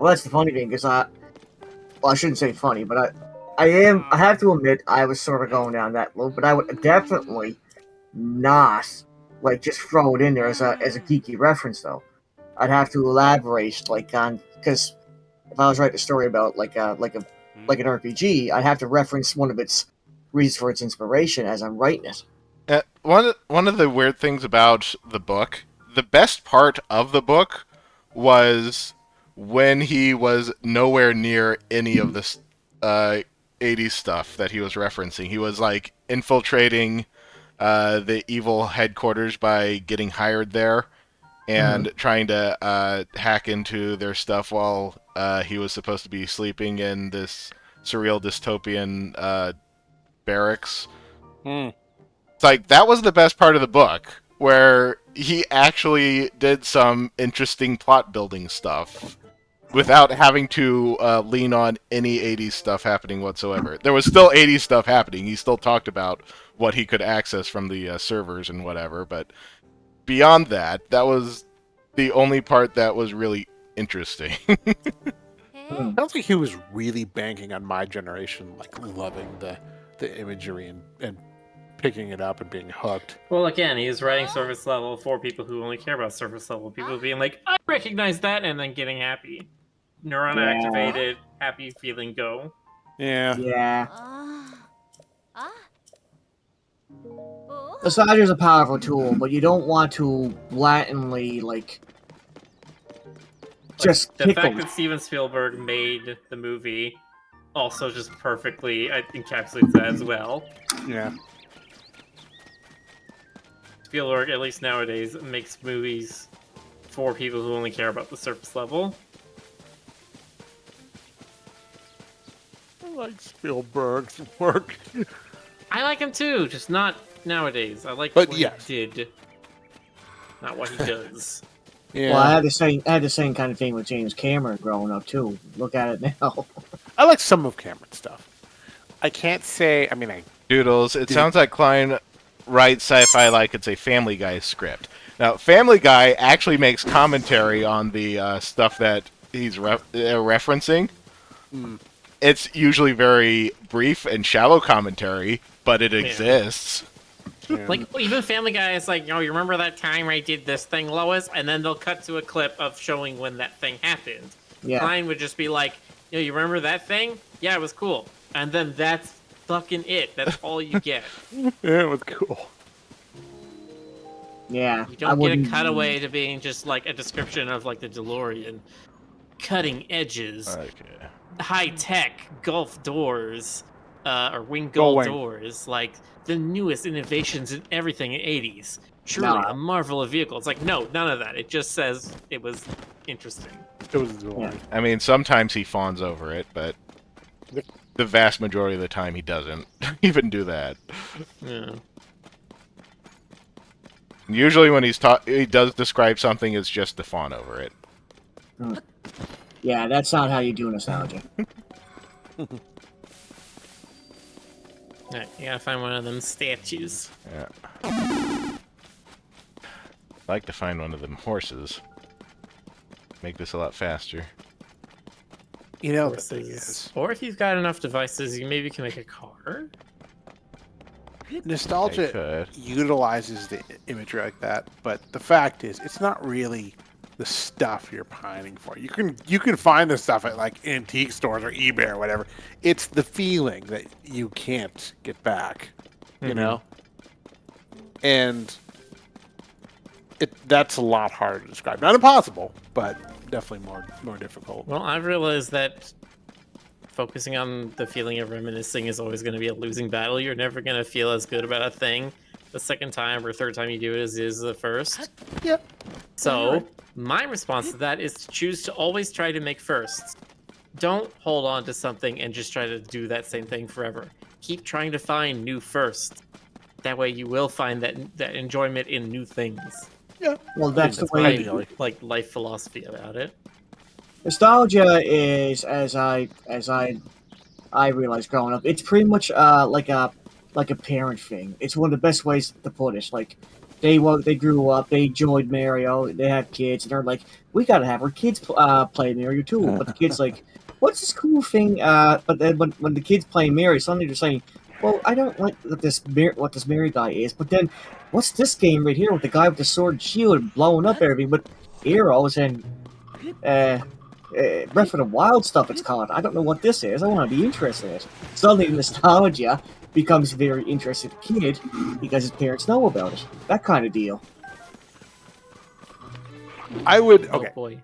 well, that's the funny thing because well, I shouldn't say funny, but I have to admit, I was sort of going down that road, but I would definitely not like just throw it in there as a geeky reference though. I'd have to elaborate like on because if I was writing a story about like an RPG, I'd have to reference one of its reasons for its inspiration as I'm writing it. One of the weird things about the book, the best part of the book was when he was nowhere near any of this 80s stuff that he was referencing. He was like infiltrating the evil headquarters by getting hired there and trying to hack into their stuff while he was supposed to be sleeping in this surreal dystopian barracks. It's like that was the best part of the book, where he actually did some interesting plot building stuff without having to lean on any 80s stuff happening whatsoever. There was still 80s stuff happening. He still talked about what he could access from the servers and whatever, but beyond that, that was the only part that was really interesting. I don't think he was really banking on my generation, like loving the imagery and picking it up and being hooked. Well, again, he's writing surface level for people who only care about surface level. People being like, I recognize that, and then getting happy. Neuron Yeah. activated, happy feeling, go. Yeah. Yeah. Nostalgia is a powerful tool, but you don't want to blatantly like just The pick fact them. that Steven Spielberg made the movie also just perfectly encapsulates that as well. Yeah. Spielberg, at least nowadays, makes movies for people who only care about the surface level. I like Spielberg's work. I like him too, just not nowadays. I like But what yes. he did, not what he does. Yeah. Well, I had the same kind of thing with James Cameron growing up too. Look at it now. I like some of Cameron's stuff. I can't say. I mean, I Doodles, it sounds like Klein writes sci-fi like it's a Family Guy script. Now, Family Guy actually makes commentary on the stuff that he's referencing. It's usually very brief and shallow commentary, but it exists. yeah. Like, even Family Guy is like, you remember that time I did this thing, Lois? And then they'll cut to a clip of showing when that thing happened. Yeah. Klein would just be like, you remember that thing? Yeah, it was cool. And then that's fucking it. That's all you get. Yeah, it was cool. Yeah. You don't get a cutaway to being just like a description of like the DeLorean. Cutting edges, Okay. high tech Gulf doors, or wing Gull gull wing. doors, like the newest innovations in everything in 80s. Truly No. a marvel of vehicle. It's like, no, none of that. It just says it was interesting. It was the one. I mean, sometimes he fawns over it, but the vast majority of the time he doesn't even do that. Yeah. Usually when he does describe something, it's just to fawn over it. Yeah, that's not how you do nostalgia. Alright, you gotta find one of them statues. Yeah. I'd like to find one of them horses. Make this a lot faster. You know, Horses. Or if you've got enough devices, you maybe can make a car. I nostalgia could. utilizes the imagery like that, but the fact is, it's not really the stuff you're pining for. You can find this stuff at like antique stores or eBay or whatever. It's the feeling that you can't get back, you know? And that's a lot harder to describe. Not impossible, but definitely more difficult. Well, I've realized that focusing on the feeling of reminiscing is always going to be a losing battle. You're never going to feel as good about a thing the second time or third time you do it as is the first. Yep. So, my response to that is to choose to always try to make firsts. Don't hold on to something and just try to do that same thing forever. Keep trying to find new firsts. That way you will find that enjoyment in new things. Yeah. Well, that's the my, way. like, life philosophy about it. Nostalgia is, as I realized growing up, it's pretty much like a parent thing. It's one of the best ways to put it. Like they grew up, they enjoyed Mario, they have kids, and they're like, we gotta have our kids play Mario too. But the kids like, what's this cool thing? But then when the kids play Mario, suddenly they're saying, well, I don't like what this Mario guy is. But then, what's this game right here with the guy with the sword and shield and blowing up everything with arrows and Breath of the Wild stuff it's called. I don't know what this is. I want to be interested in it. Suddenly nostalgia becomes very interested kid because his parents know about it. That kind of deal. I would Oh okay. boy.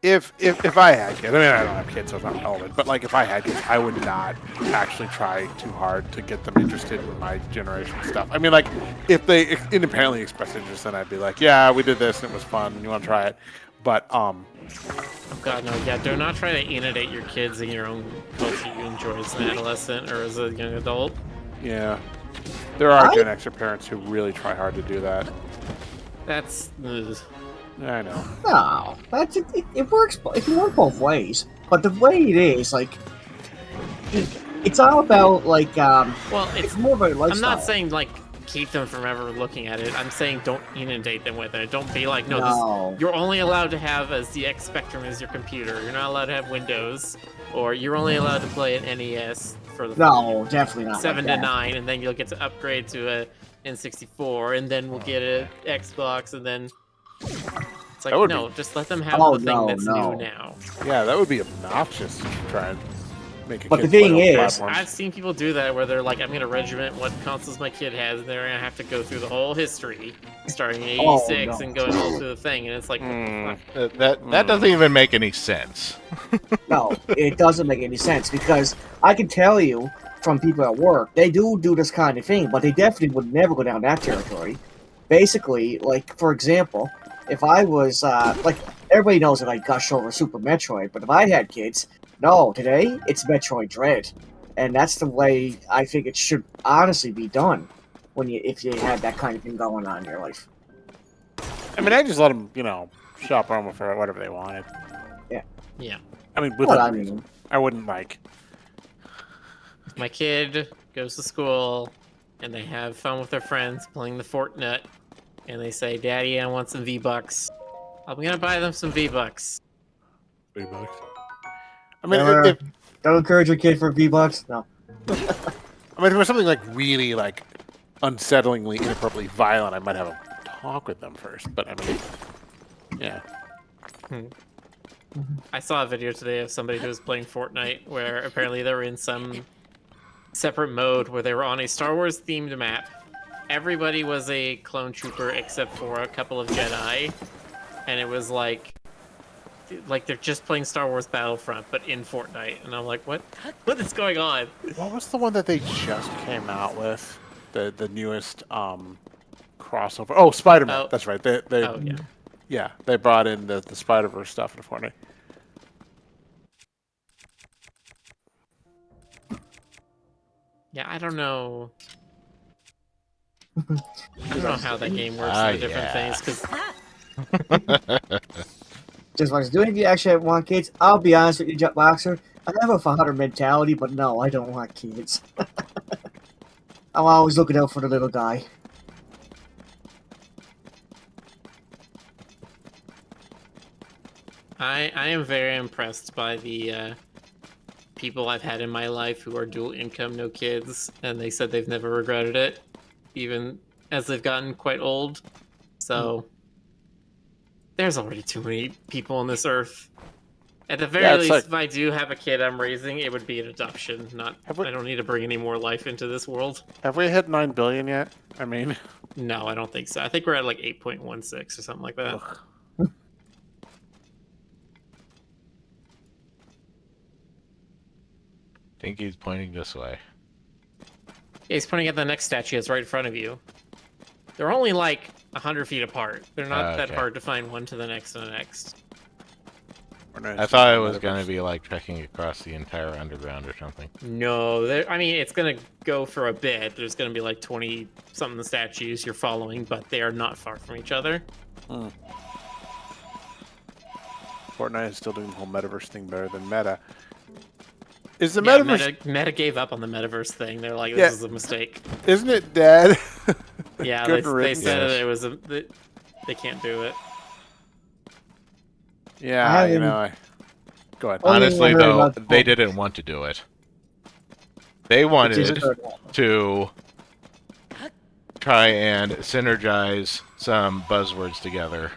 If I had kids, I mean I don't have kids, so it's not relevant. But like if I had kids, I would not actually try too hard to get them interested in my generation stuff. I mean, like if they independently expressed interest, then I'd be like, yeah, we did this and it was fun. You want to try it? But Oh god, no, yeah, do not try to inundate your kids in your own culture you enjoy as an adolescent or as a young adult. yeah, there are Gen Xer parents who really try hard to do that. That's... ugh. I know. No, that's it works. It can work both ways. But the way it is, like, it's all about like Well, it's more of a lifestyle. I'm not saying, like, keep them from ever looking at it. I'm saying don't inundate them with it. Don't be like, no. This, you're only allowed to have a ZX Spectrum as your computer. You're not allowed to have Windows. Or you're only allowed to play an NES for the No, definitely not. 7 like to that. 9, and then you'll get to upgrade to a N64, and then we'll get a Xbox, and then... It's like, no, just let them have the thing that's new now. Yeah, that would be obnoxious to try and make a But kid the thing play on is, platforms. I've seen people do that where they're like, I'm gonna regiment what consoles my kid has, and they're gonna have to go through the whole history, starting in '86 and going all through the thing, and it's like, what the fuck? That doesn't even make any sense. No, it doesn't make any sense because I can tell you from people at work, they do this kind of thing, but they definitely would never go down that territory. Basically, like, for example, if I was, like, everybody knows that I gush over Super Metroid, but if I had kids, no, today, it's Metroid Dread. And that's the way I think it should honestly be done if you have that kind of thing going on in your life. I mean, I just let them, shop around for whatever they wanted. Yeah. I mean, I wouldn't like. If my kid goes to school, and they have fun with their friends playing the Fortnite, and they say, Daddy, I want some V-Bucks. I'm gonna buy them some V-Bucks. $3. I mean, Don't encourage your kid for V-Bucks? No. I mean, if it was something like really like unsettlingly, inappropriately violent, I might have a talk with them first. But I mean, yeah. I saw a video today of somebody who was playing Fortnite where apparently they were in some separate mode where they were on a Star Wars themed map. Everybody was a clone trooper except for a couple of Jedi, and it was like they're just playing Star Wars Battlefront but in Fortnite, and I'm like, what is going on? What was the one that they just came out with? The newest crossover. Oh, Spider-Man. Oh. That's right. Oh yeah. Yeah, they brought in the Spider-Verse stuff into Fortnite. Yeah, I don't know. I don't know how that game works with the different things, because Just like, do any of you actually want kids? I'll be honest with you, Boxer. I have a father mentality, but no, I don't want kids. I'm always looking out for the little guy. I am very impressed by the people I've had in my life who are dual income, no kids, and they said they've never regretted it, even as they've gotten quite old. So There's already too many people on this earth. At the very Yeah, it's least, like- if I do have a kid I'm raising, it would be an adoption. Not. Have we- I don't need to bring any more life into this world. Have we hit 9 billion yet? I mean, No, I don't think so. I think we're at like 8.16 or something like that. ugh. I think he's pointing this way. Yeah, he's pointing at the next statue that's right in front of you. They're only like 100 feet apart. They're not that Okay. hard to find one to the next and the next. I thought it was going to be like trekking across the entire underground or something. No, I mean, it's going to go for a bit. There's going to be like 20 something statues you're following, but they are not far from each other. Fortnite is still doing the whole metaverse thing better than Meta. Is the Yeah, metaverse? Meta gave up on the metaverse thing. They're like, this Yeah. is a mistake. Isn't it dead? Yeah, Good they riddance. said Yes. it was they can't do it. Yeah, I you haven't- know. Go ahead. Only Honestly, heard though, about the they phone. didn't want to do it. They Which wanted is good. to try and synergize some buzzwords together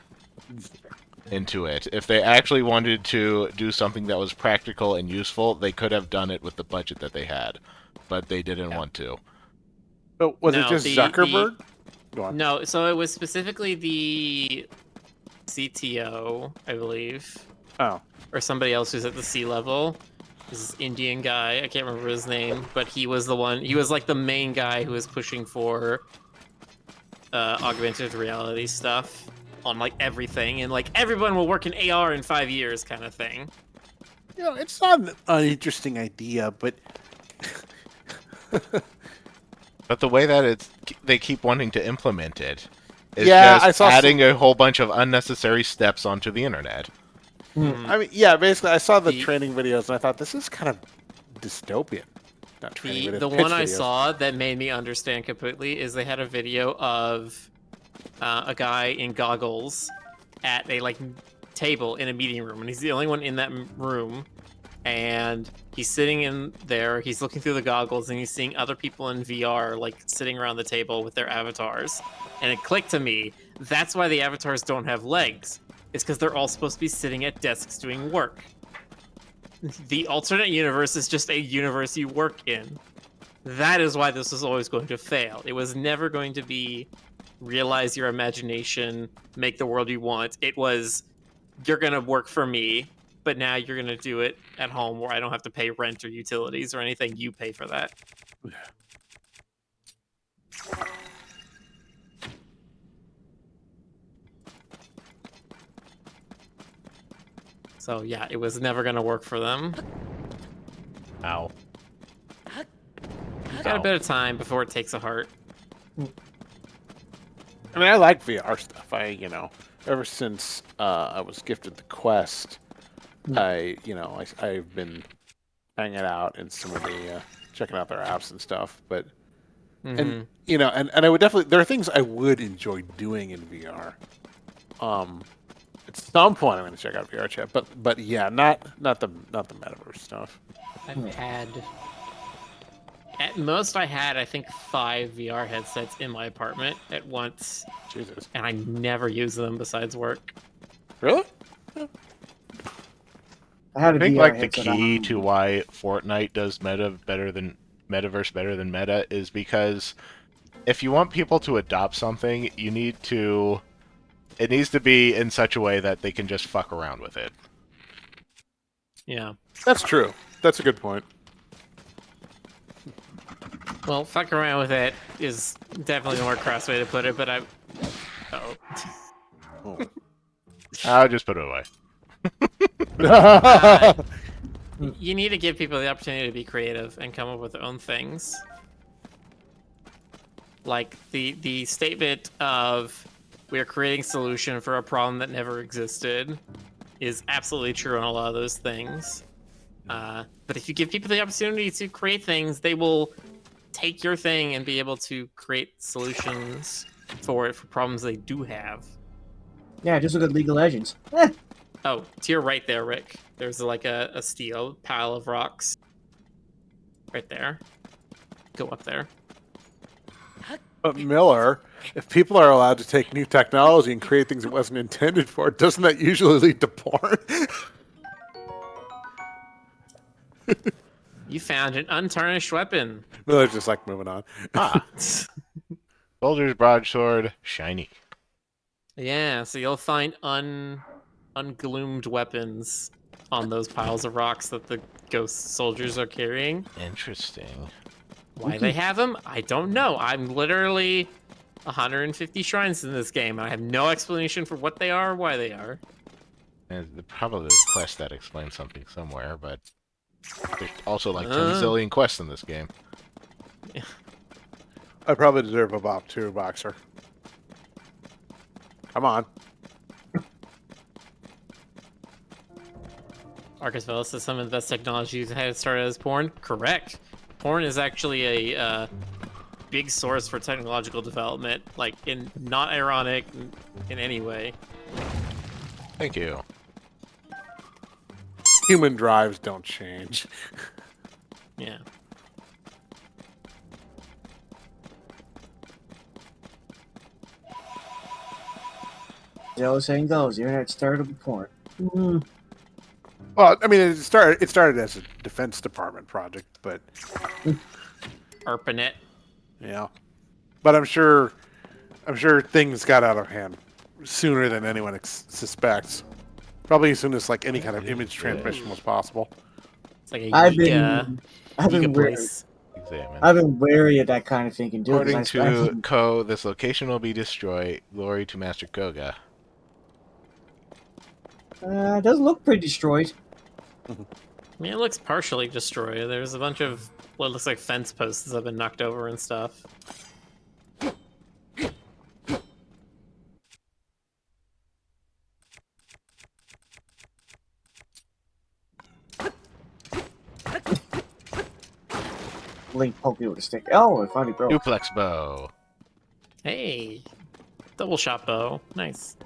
into it. If they actually wanted to do something that was practical and useful, they could have done it with the budget that they had, but they didn't want to. But was it No, just the- Zuckerberg? Go on. No, so it was specifically the CTO, I believe, Oh, or somebody else who's at the C level. This Indian guy, I can't remember his name, but he was the one. He was like the main guy who was pushing for augmented reality stuff on like everything, and like everyone will work in AR in 5 years, kind of thing. you know, it's not an uninteresting idea, but But the way that they keep wanting to implement it is Yeah, just I saw adding a whole bunch of unnecessary steps onto the internet. I mean, yeah, basically, I saw the The- training videos and I thought this is kind of dystopian. Not training videos, The pitch one I videos. saw that made me understand completely is they had a video of a guy in goggles at a like table in a meeting room, and he's the only one in that room. And he's sitting in there. He's looking through the goggles, and he's seeing other people in VR like sitting around the table with their avatars. And it clicked to me. That's why the avatars don't have legs. It's because they're all supposed to be sitting at desks doing work. The alternate universe is just a universe you work in. That is why this was always going to fail. It was never going to be realize your imagination, make the world you want. It was, you're going to work for me, but now you're going to do it at home where I don't have to pay rent or utilities or anything. You pay for that. So yeah, it was never going to work for them. Ow. Got a Ow. bit of time before it takes a heart. I mean, I like VR stuff. Ever since I was gifted the Quest, I've been hanging out in some of the checking out their apps and stuff. But Mhm. and I would definitely there are things I would enjoy doing in VR. At some point I'm going to check out VR chat, but yeah, not the metaverse stuff. I've had at most I had I think 5 VR headsets in my apartment at once, Jesus, and I never use them besides work. really? I had I a think VR like the headset key on. to why Fortnite does metaverse better than meta is because if you want people to adopt something, it needs to be in such a way that they can just fuck around with it. Yeah. That's true. That's a good point. Well, fuck around with it is definitely the more crass way to put it, but I. Oh. Oh. I'll just put it away. You need to give people the opportunity to be creative and come up with their own things. Like the statement of we are creating solution for a problem that never existed is absolutely true on a lot of those things. But if you give people the opportunity to create things, they will take your thing and be able to create solutions for it for problems they do have. Yeah, just look at League of Legends. Oh, to your right there, Rick. There's like a steel pile of rocks. Right there. Go up there. But Miller, If people are allowed to take new technology and create things it wasn't intended for, doesn't that usually lead to porn? You found an untarnished weapon. No, they're just like moving on. Ah, soldier's broadsword, shiny. Yeah, so you'll find ungloomed weapons on those piles of rocks that the ghost soldiers are carrying. Interesting. Why they have them, I don't know. I'm literally 150 shrines in this game, and I have no explanation for what they are or why they are. And probably a quest that explains something somewhere, but there's also like 10 Uh. zillion quests in this game. I probably deserve a bop too, Boxer. Come on. Arcus Vela says some of the best technologies had started as porn. Correct. Porn is actually a big source for technological development, like in not ironic in any way. Thank you. Human drives don't change. Yeah. The old saying goes, the internet started with porn. Mm. Well, I mean, it started as a Defense Department project, but ARPANET. yeah. But I'm sure things got out of hand sooner than anyone suspects. Probably as soon as like any kind of image transmission was possible. It's like a I've giga been wary. place. Examine. I've been wary of that kind of thinking too. 'Cause According I to Ko, this location will be destroyed. Glory to Master Koga. it doesn't look pretty destroyed. I mean, it looks partially destroyed. There's a bunch of what looks like fence posts that have been knocked over and stuff. Link poked me with a stick. Oh, it finally broke. Duplex bow. Hey, double shot bow. Nice.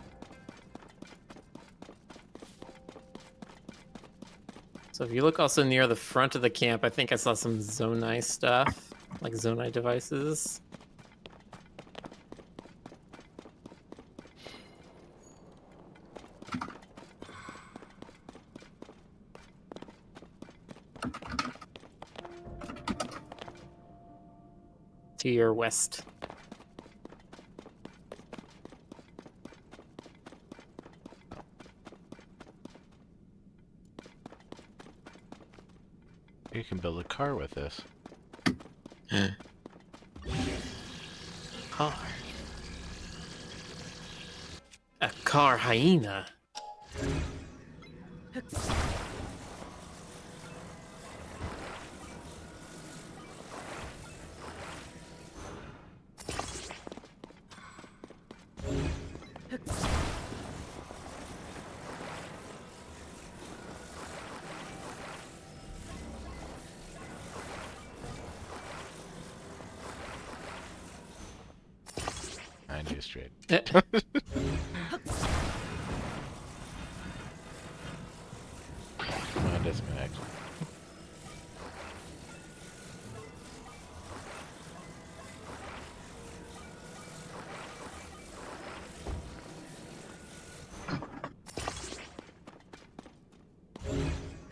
So if you look also near the front of the camp, I think I saw some Zonai stuff, like Zonai devices. To your west. You can build a car with this. Car. A car hyena. I knew straight. Come on, disconnect.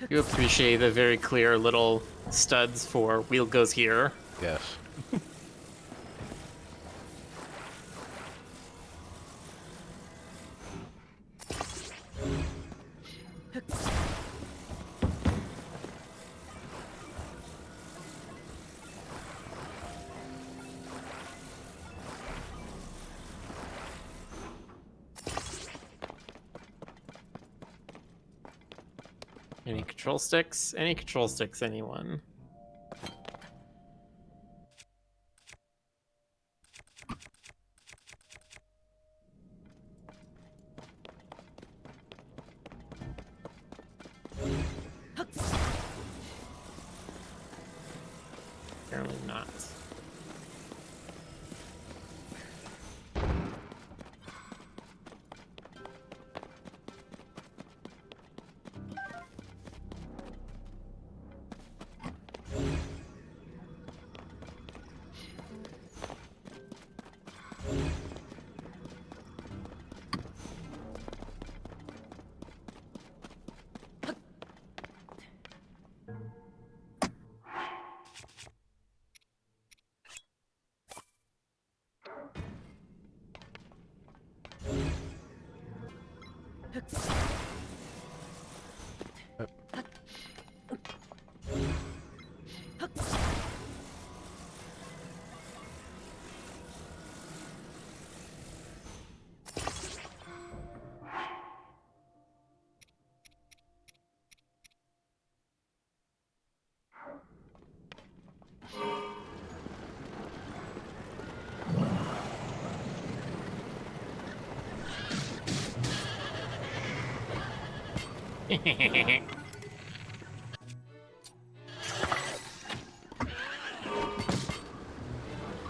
You appreciate the very clear little studs for wheel goes here. Yes. Any control sticks? Any control sticks, anyone? Apparently not.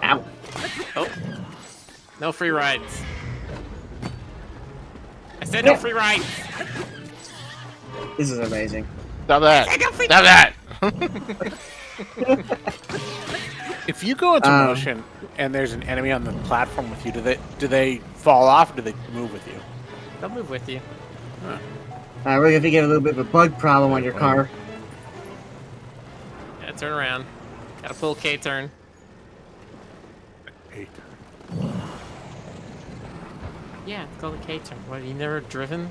Ow. Oh, no free rides. I said no free rides. This is amazing. Stop that! Stop that! If you go into motion and there's an enemy on the platform with you, do they fall off or do they move with you? They'll move with you. I really think you have a little bit of a bug problem on your car. Yeah, turn around. Gotta pull K-turn. Eight. Yeah, it's called a K-turn. What, have you never driven?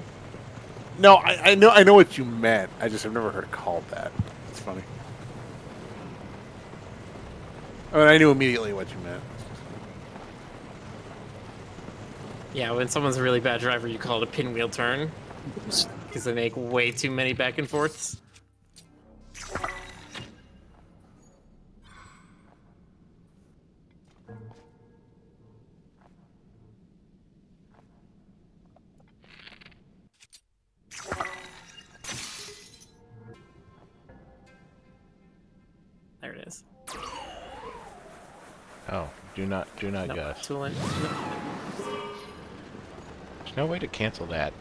No, I know what you meant. I just have never heard it called that. It's funny. I mean, I knew immediately what you meant. Yeah, when someone's a really bad driver, you call it a pinwheel turn. Because they make way too many back and forths. There it is. Oh, do not No, guess. tooling. There's no way to cancel that.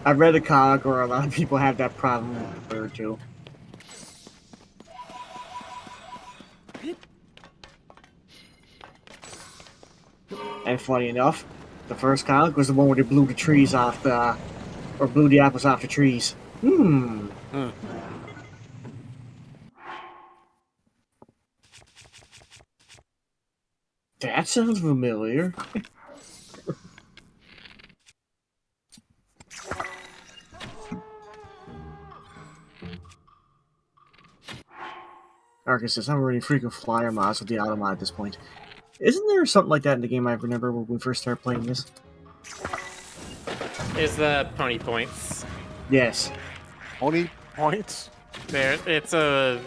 I've read a comic where a lot of people have that problem or two. And funny enough, the first comic was the one where they blew the trees off the, or blew the apples off the trees. That sounds familiar. Arcus says, I'm running frequent flyer mods with the Automod at this point. Isn't there something like that in the game I remember when we first started playing this? Is the pony points. Yes. Only points? There, it's a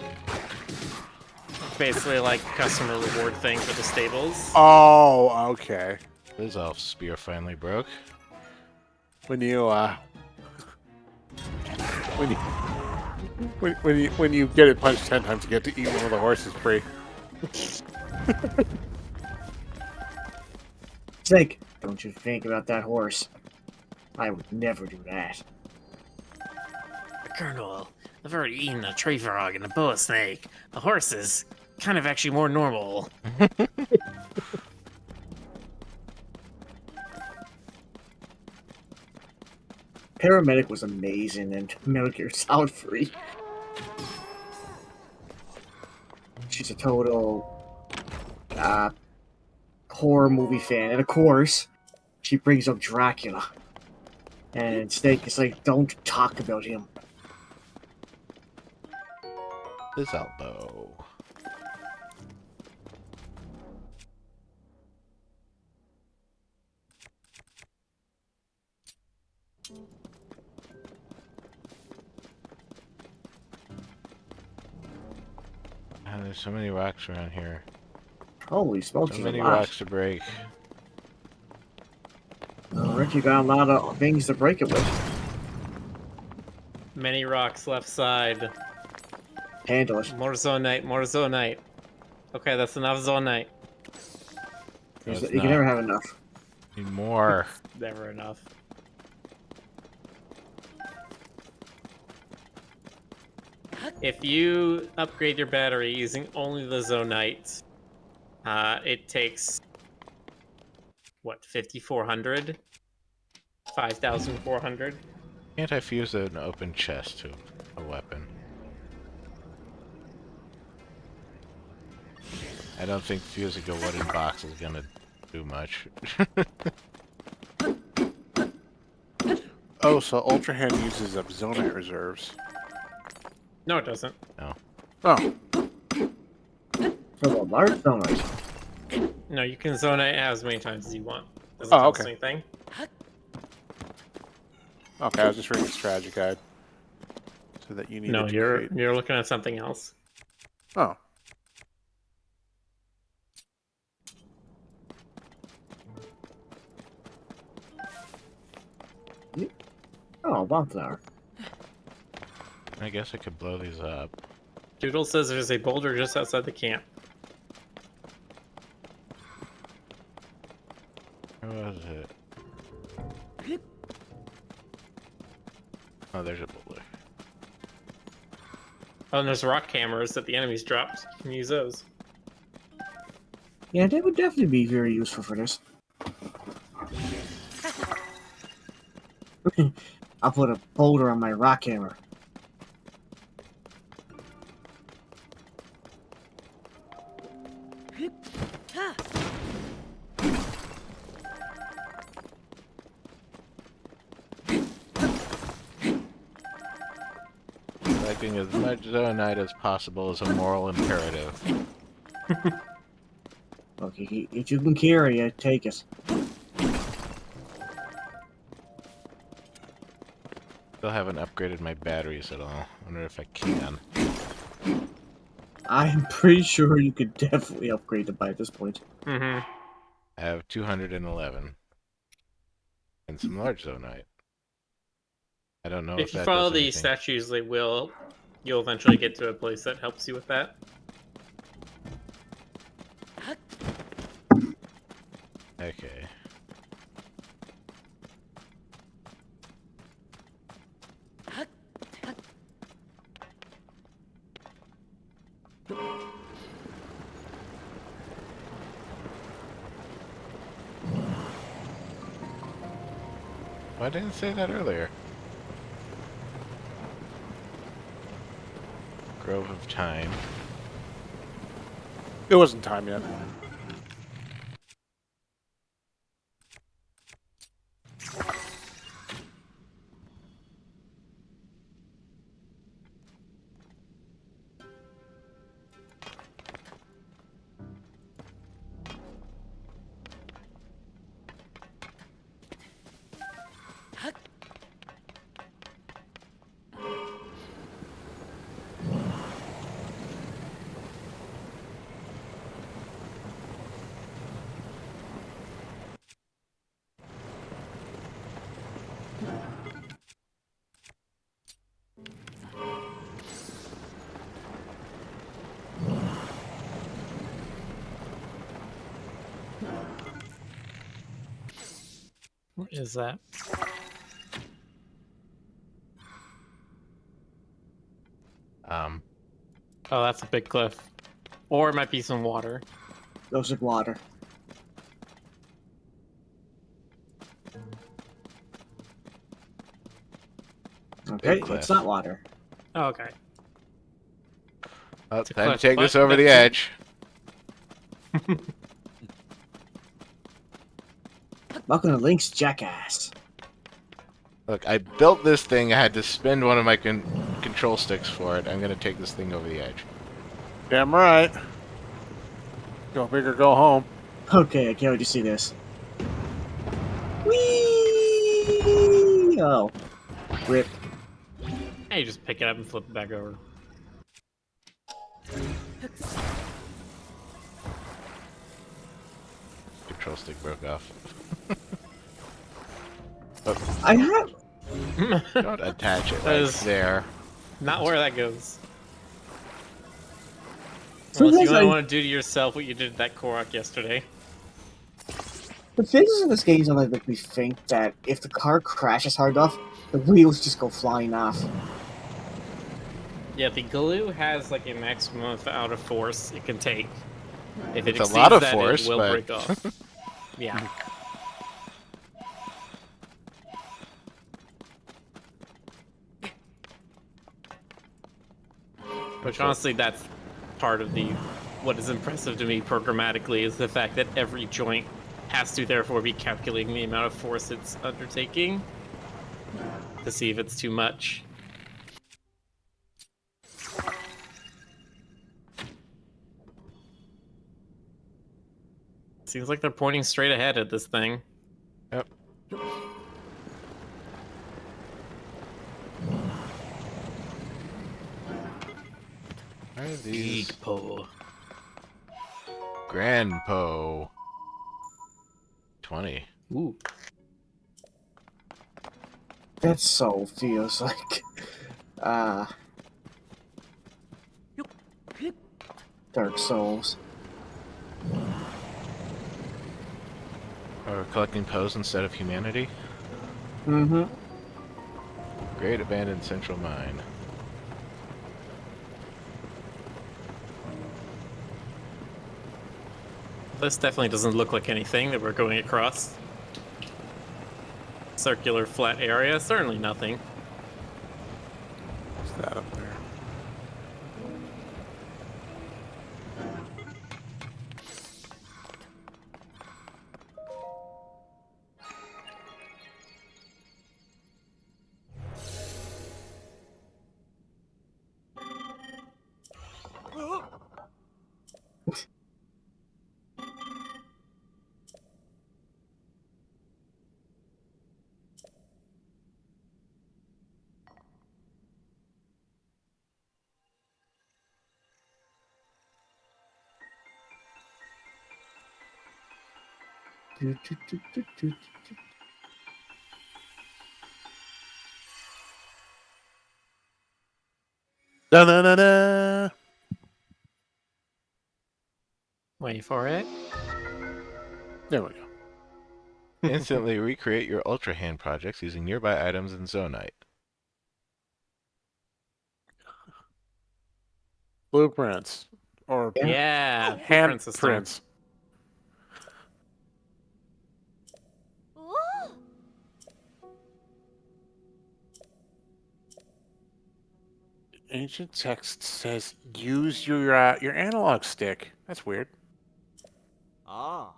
basically like customer reward thing for the stables. Oh, okay. This elf spear finally broke. When you when you get it punched 10 times, you get to eat one of the horses free. Snake, don't you think about that horse. I would never do that. Colonel, I've already eaten a tree frog and a boa snake. A horse is kind of actually more normal. Paramedic was amazing and Metal Gear Solid 3. She's a total horror movie fan. And of course, she brings up Dracula. And Snake is like, don't talk about him. His elbow. Ah, there's so many rocks around here. Holy smokes, So there's many a lot. rocks to break. Rick, you got a lot of things to break it with. Many rocks left side. Handle it. More zonite, more zonite. Okay, that's enough zonite. No, it's You can not. never have enough. Need more. Never enough. If you upgrade your battery using only the zonite, it takes what, 5,400? 5,400? Can't I fuse an open chest to a weapon? I don't think fusing a wooden box is gonna do much. Oh, so Ultra Hand uses up Zonite reserves. No, it doesn't. Oh. For the large donors. No, you can zone it as many times as you want. Doesn't Oh, tell us okay. anything. Okay, I was just reading the strategy guide. So that you needed No, to you're create... you're looking at something else. Oh. Oh, wildflower. I guess I could blow these up. Doodle says there's a boulder just outside the camp. Where was it? Oh, there's a boulder. Oh, and there's rock hammers that the enemies dropped. You can use those. Yeah, that would definitely be very useful for this. I'll put a boulder on my rock hammer. Collecting as much Zonite as possible is a moral imperative. Okay, if you can carry it, take it. Still haven't upgraded my batteries at all. I wonder if I can. I'm pretty sure you could definitely upgrade it by this point. Mm-hmm. I have 211. And some large Zonite. I don't know If if you that follow does the anything. statues, you'll eventually get to a place that helps you with that. Okay. Why didn't I say that earlier? Grove of Time. It wasn't time yet. What is that? Oh, that's a big cliff. Or it might be some water. Goes like water. Okay, cliff. it's not water. Oh, okay. Oh, It's a time to cliff, take but this over the that's edge. Welcome to Link's Jackass. Look, I built this thing. I had to spend one of my control sticks for it. I'm gonna take this thing over the edge. Damn right. Go big or go home. Okay, I can't wait to see this. Whee! Oh. Rip. Hey, you just pick it up and flip it back over. Control stick broke off. I have... Don't attach it That right is- there. Not where that goes. Sometimes Unless you I- want to do to yourself what you did to that Korok yesterday. The physics in this game is like make me think that if the car crashes hard enough, the wheels just go flying off. Yeah, the glue has like a maximum amount of force it can take. If it It's a exceeds lot of that, force, it will but- break off. Yeah. Which honestly, that's part of the what is impressive to me programmatically is the fact that every joint has to therefore be calculating the amount of force it's undertaking. to see if it's too much. Seems like they're pointing straight ahead at this thing. Yep. Why are these Geekpo. Grandpo 20? Ooh. That so feels like Dark Souls. Or collecting Poes instead of humanity? Mm-hmm. Great abandoned central mine. This definitely doesn't look like anything that we're going across. Circular flat area, certainly nothing. What's that up there? Da-na-na-na! Wait for it. There we go. Instantly recreate your Ultra Hand projects using nearby items and Zonite. Blueprints. Or Yeah, blueprint system. handprints. Ancient text says use your analog stick. That's weird. Ah.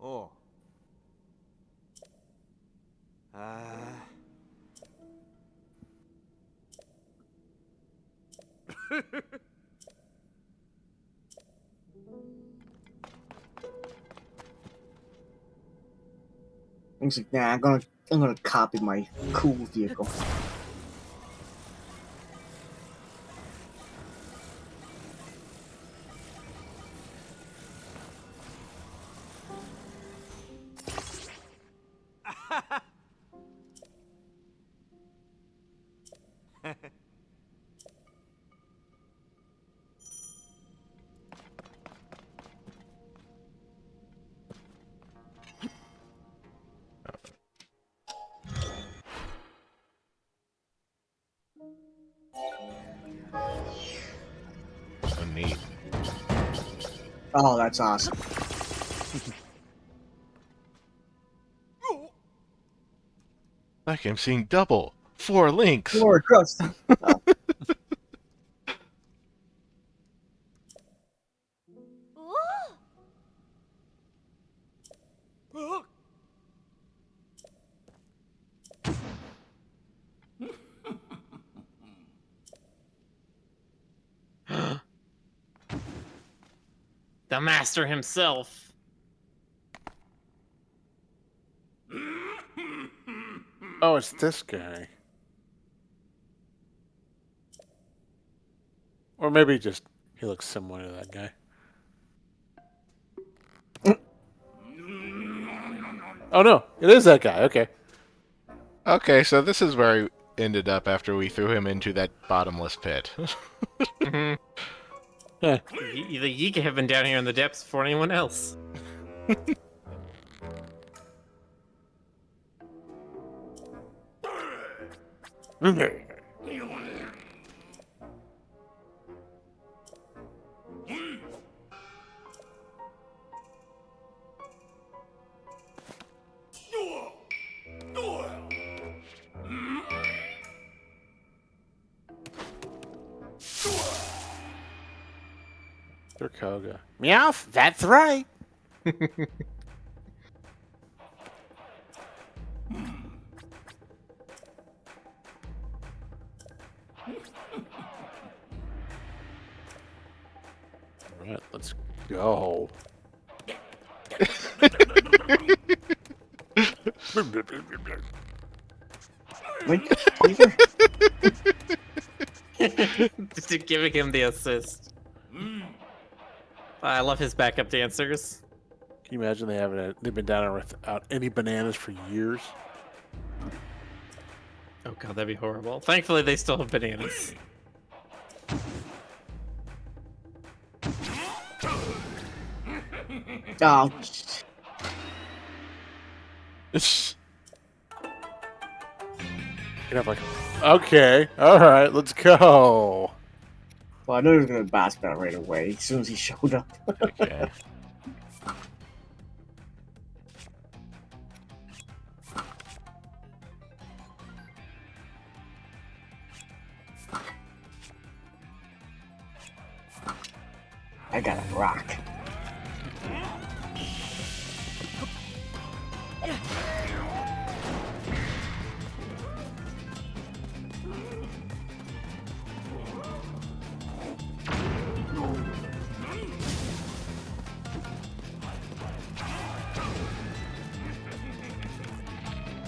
Oh. He's like, nah, I'm gonna copy my cool vehicle. So neat. Oh, that's awesome. Like I'm seeing double. 4 links. Lord, trust. The master himself. Oh, it's this guy. Or maybe just he looks similar to that guy. Oh no, it is that guy. Okay. Okay, so this is where he ended up after we threw him into that bottomless pit. Mm-hmm. Yeah. The Yika have been down here in the depths before anyone else. Koga. Meowth, that's right. right, let's go. Link, Peter? Just giving him the assist. I love his backup dancers. Can you imagine they've been down there without any bananas for years? Oh god, that'd be horrible. Thankfully, they still have bananas. Oh, You know, like, okay, all right, let's go. well, I knew he was gonna boss battle right away as soon as he showed up. Okay. I got a rock.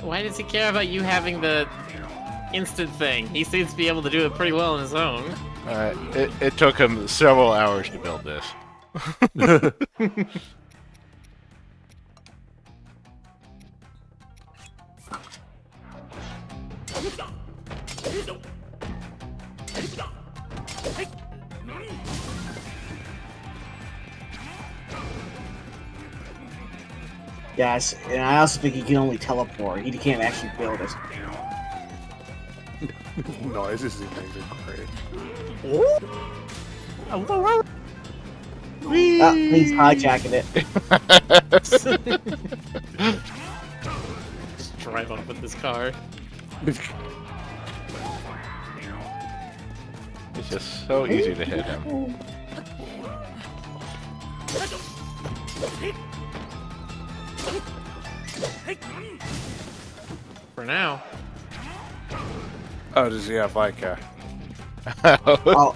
Why does he care about you having the instant thing? He seems to be able to do it pretty well on his own. Alright, it took him several hours to build this. Yes, and I also think he can only teleport. He can't actually build it. Noises he makes are great. Ah, he's hijacking it. Just drive off with this car. It's just so easy to hit him. For now. Oh, does he have like a... Oh.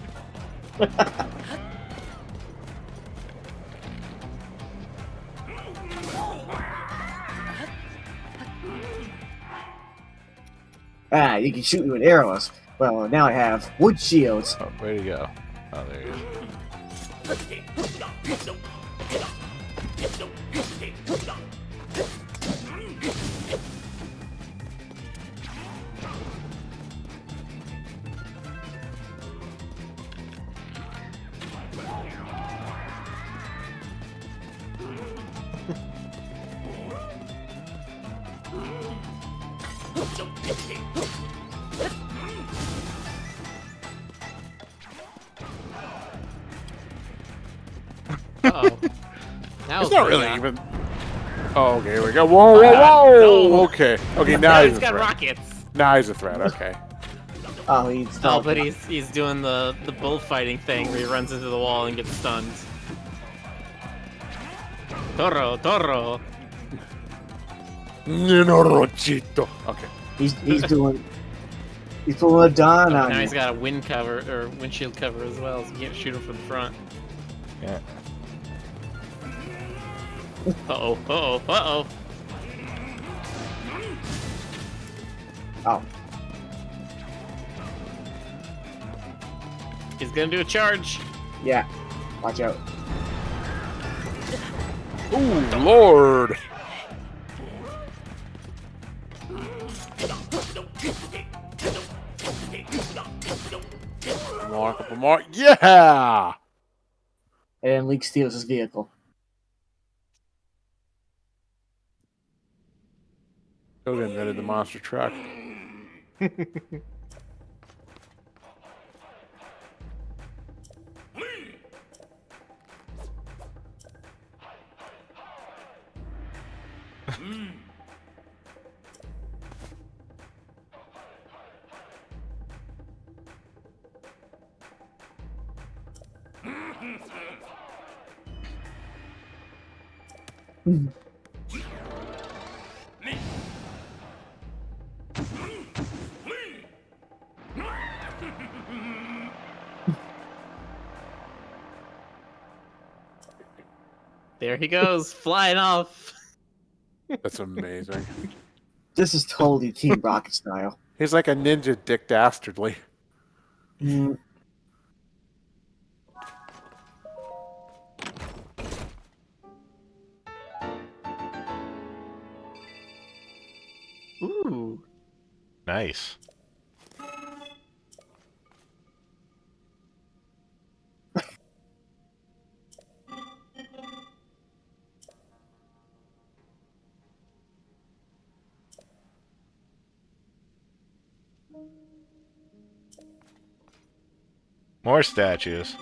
Ah, you can shoot me with arrows. Well, now I have wood shields. Oh, way to go. Oh, there he is. Uh-oh. Now It's not really bad. even... Oh, okay, here we go. Whoa, whoa, whoa! No. Okay, okay, now Now he's he's a got threat. rockets. Now he's a threat, okay. Oh, he's Oh, but he's doing the bullfighting thing where he runs into the wall and gets stunned. Toro, Toro. Nenorochito. Okay. he's pulling a Don on Now you. he's got a wind cover or windshield cover as well, so you can't shoot him from the front. Yeah. Uh-oh, uh-oh, uh-oh. Oh, He's gonna do a charge. yeah. Watch out. Ooh, Lord! Couple more. Yeah! And Link steals his vehicle. Koga invented the monster truck. There he goes, flying off. That's amazing. This is totally Team Rocket style. He's like a ninja Dick Dastardly. Mm, Ooh. Nice. More statues.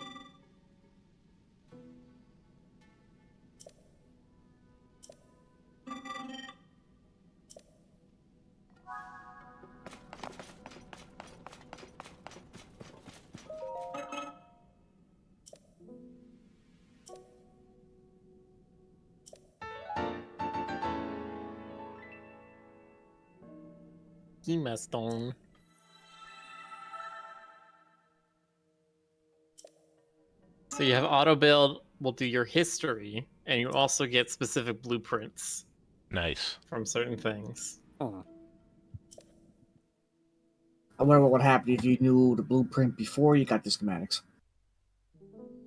Kima Stone. So you have auto build, will do your history, and you also get specific blueprints Nice. from certain things. Hmm. I wonder what would happen if you knew the blueprint before you got the schematics.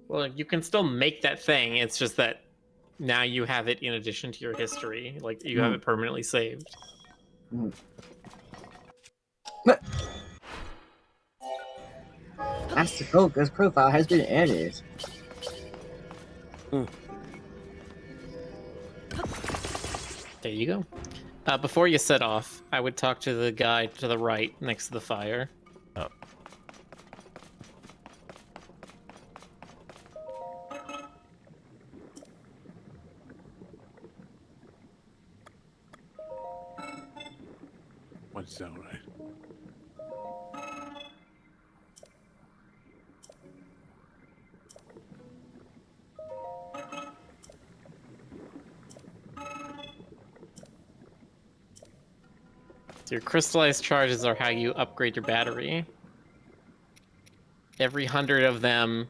Well, you can still make that thing. It's just that now you have it in addition to your history. Like you have it permanently saved. Master Goku's profile has been added. There you go. Before you set off, I would talk to the guy to the right next to the fire. Oh. What zone? So your crystallized charges are how you upgrade your battery. Every 100 of them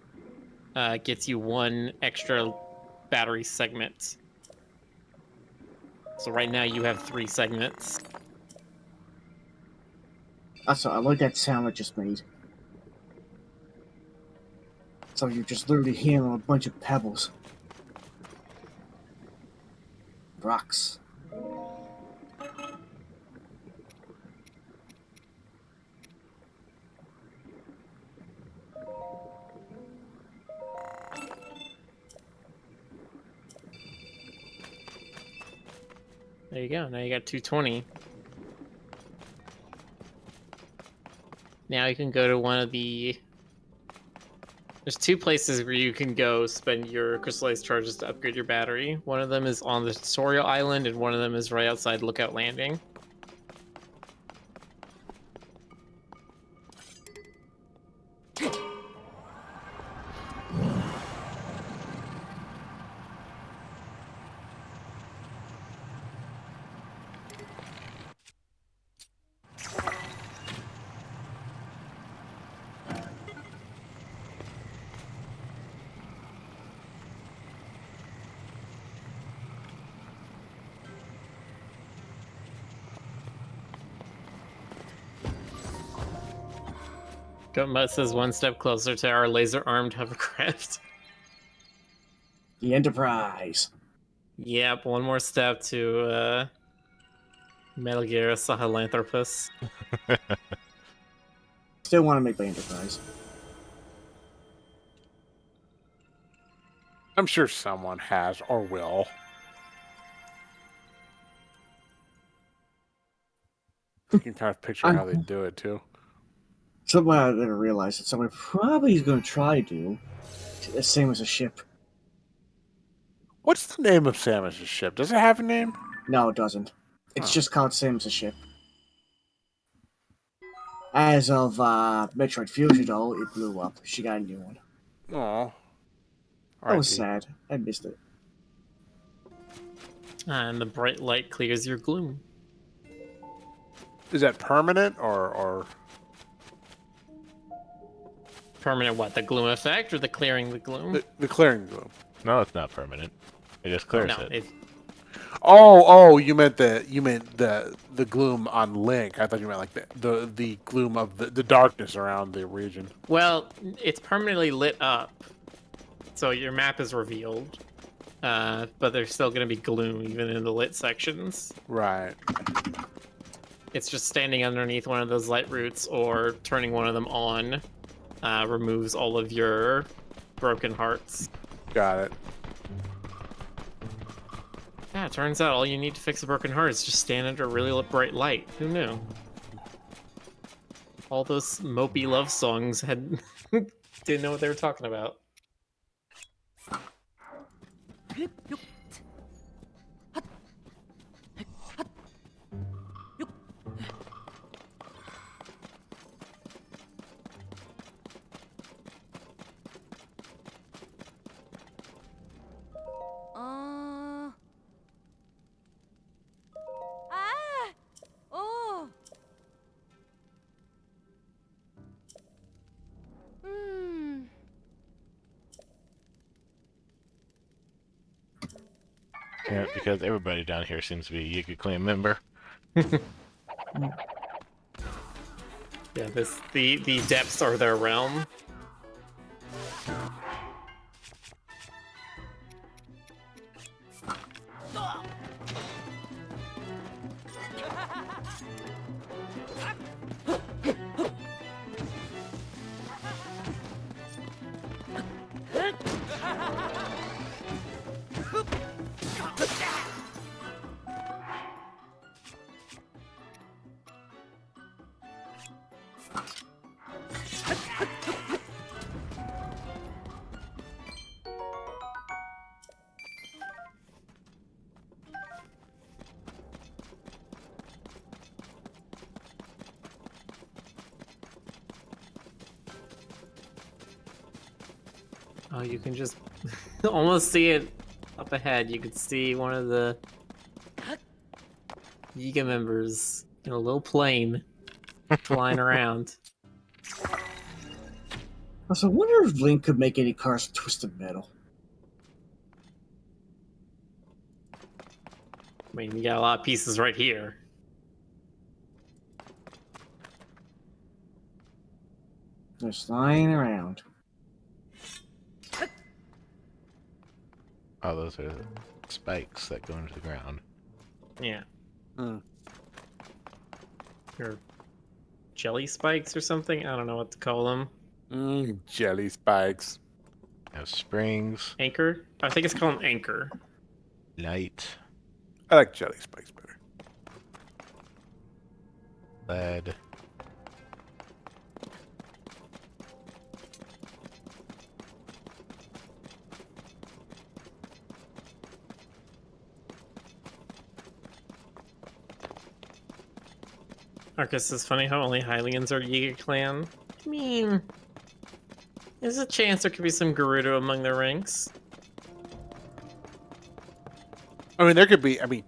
gets you 1 extra battery segment. So right now you have 3 segments. Also, I like that sound I just made. So you're just literally handling a bunch of pebbles. Rocks. There you go. Now you got 220. Now you can go to one of the... There's 2 places where you can go spend your crystallized charges to upgrade your battery. One of them is on the tutorial island, and one of them is right outside Lookout Landing. Gutmutt says 1 step closer to our laser-armed hovercraft. The Enterprise. Yep, 1 more step to Metal Gear Sahelanthropus. Still want to make the Enterprise. I'm sure someone has or will. You can kind of picture how they do it too. Somebody I didn't realize that somebody probably is going to try to do the same as a ship. What's the name of Samus's ship? Does it have a name? No, it doesn't. It's Oh. just called same as a ship. As of Metroid Fusion, though, it blew up. She got a new one. Oh, That was sad. I missed it. And the bright light clears your gloom. Is that permanent or? Permanent what? The gloom effect or the clearing the gloom? The clearing gloom? No, it's not permanent. It just clears No, it. Oh, you meant the gloom on Link. I thought you meant like the gloom of the darkness around the region. well, it's permanently lit up, so your map is revealed. But there's still going to be gloom even in the lit sections. Right. It's just standing underneath one of those light roots or turning one of them on removes all of your broken hearts. Got it. Yeah, it turns out all you need to fix a broken heart is just stand under a really bright light. Who knew? All those mopey love songs had didn't know what they were talking about. Oh. Hmm. Yeah, because everybody down here seems to be a Yiga clan member. Yeah, the depths are their realm. Oh, you can just almost see it up ahead. You could see one of the Yiga members in a little plane flying around. Also, I wonder if Link could make any cars of twisted metal. I mean, you got a lot of pieces right here. Just lying around. Oh, those are spikes that go into the ground. Yeah. Hmm. Or jelly spikes or something? I don't know what to call them. Jelly spikes. Have springs, Anchor? I think it's called an anchor. light, I like jelly spikes better. lead. Marcus, it's funny how only Hylians are Yiga clan. I mean, there's a chance there could be some Gerudo among their ranks. I mean, there could be. I mean,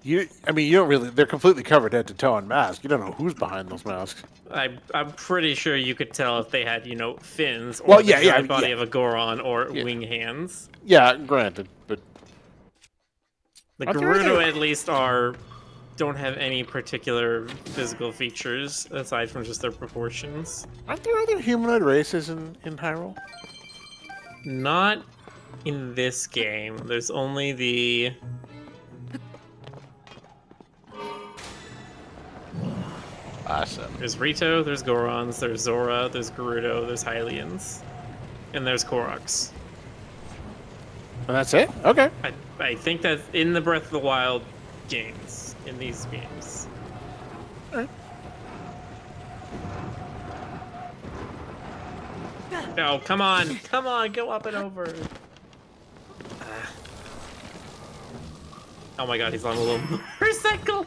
you don't really. They're completely covered head to toe in masks. You don't know who's behind those masks. I'm pretty sure you could tell if they had, fins or Well, the yeah, giant yeah, body yeah. of a Goron or Yeah. wing hands. Yeah, granted, but The Aren't there Gerudo other- at least don't have any particular physical features aside from just their proportions. aren't there other humanoid races in Hyrule? Not in this game. There's only the Awesome. there's Rito, there's Gorons, there's Zora, there's Gerudo, there's Hylians, and there's Koroks. And that's it. Okay. I think that's in the Breath of the Wild games, in these games. Alright. No, come on, go up and over. Ah. Oh my god, he's on a little motorcycle.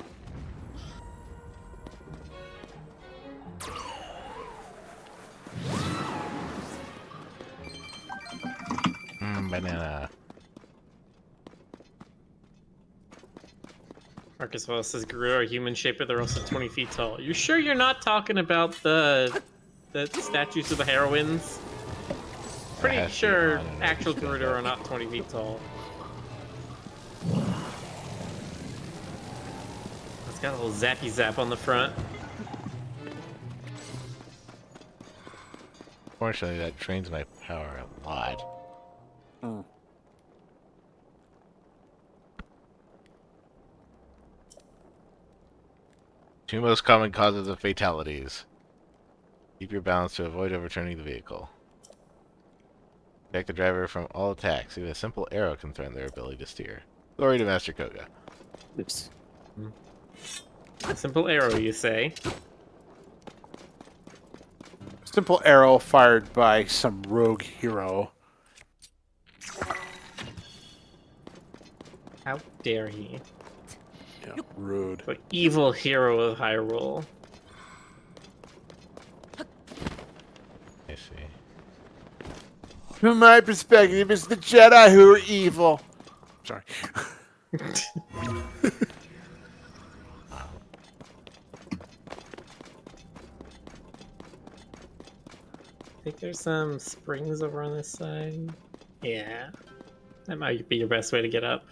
Banana. Marcus Wallace says Gerudo are human shaped, but they're also 20 feet tall. You sure you're not talking about the statues of the heroines? Pretty has to be sure on another actual stand Gerudo up. are not 20 feet tall. Got a little zappy zap on the front. Fortunately, that drains my power a lot. Hmm. Two most common causes of fatalities. Keep your balance to avoid overturning the vehicle. Protect the driver from all attacks. Even a simple arrow can threaten their ability to steer. Glory to Master Koga. Oops. A simple arrow, you say? Simple arrow fired by some rogue hero. How dare he? Yeah, rude. But evil hero of Hyrule. I see. From my perspective, it's the Jedi who are evil. Sorry. I think there's some springs over on this side. Yeah. That might be your best way to get up.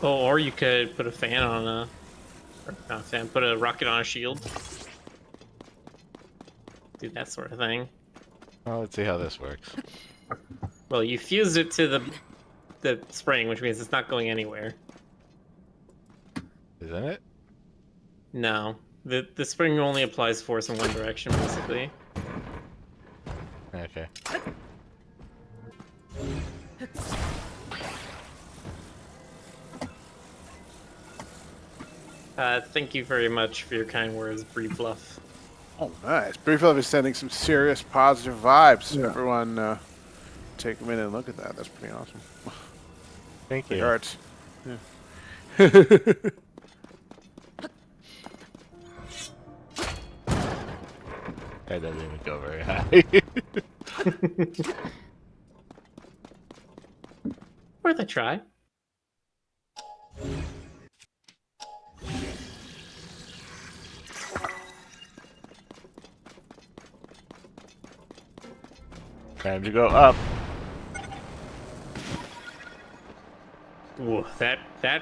Oh, or you could put a fan on a... Or not a fan, put a rocket on a shield. Do that sort of thing. Well, let's see how this works. Well, you fused it to the spring, which means it's not going anywhere. Isn't it? No. The spring only applies force in one direction, basically. Okay. Thank you very much for your kind words, Brief Fluff. Oh, nice. Brieflove is sending some serious positive vibes. Yeah. Everyone, take a minute and look at that. That's pretty awesome. Thank It you. hurts. Yeah. That doesn't even go very high. Worth a try. Time to go up. Ooh, that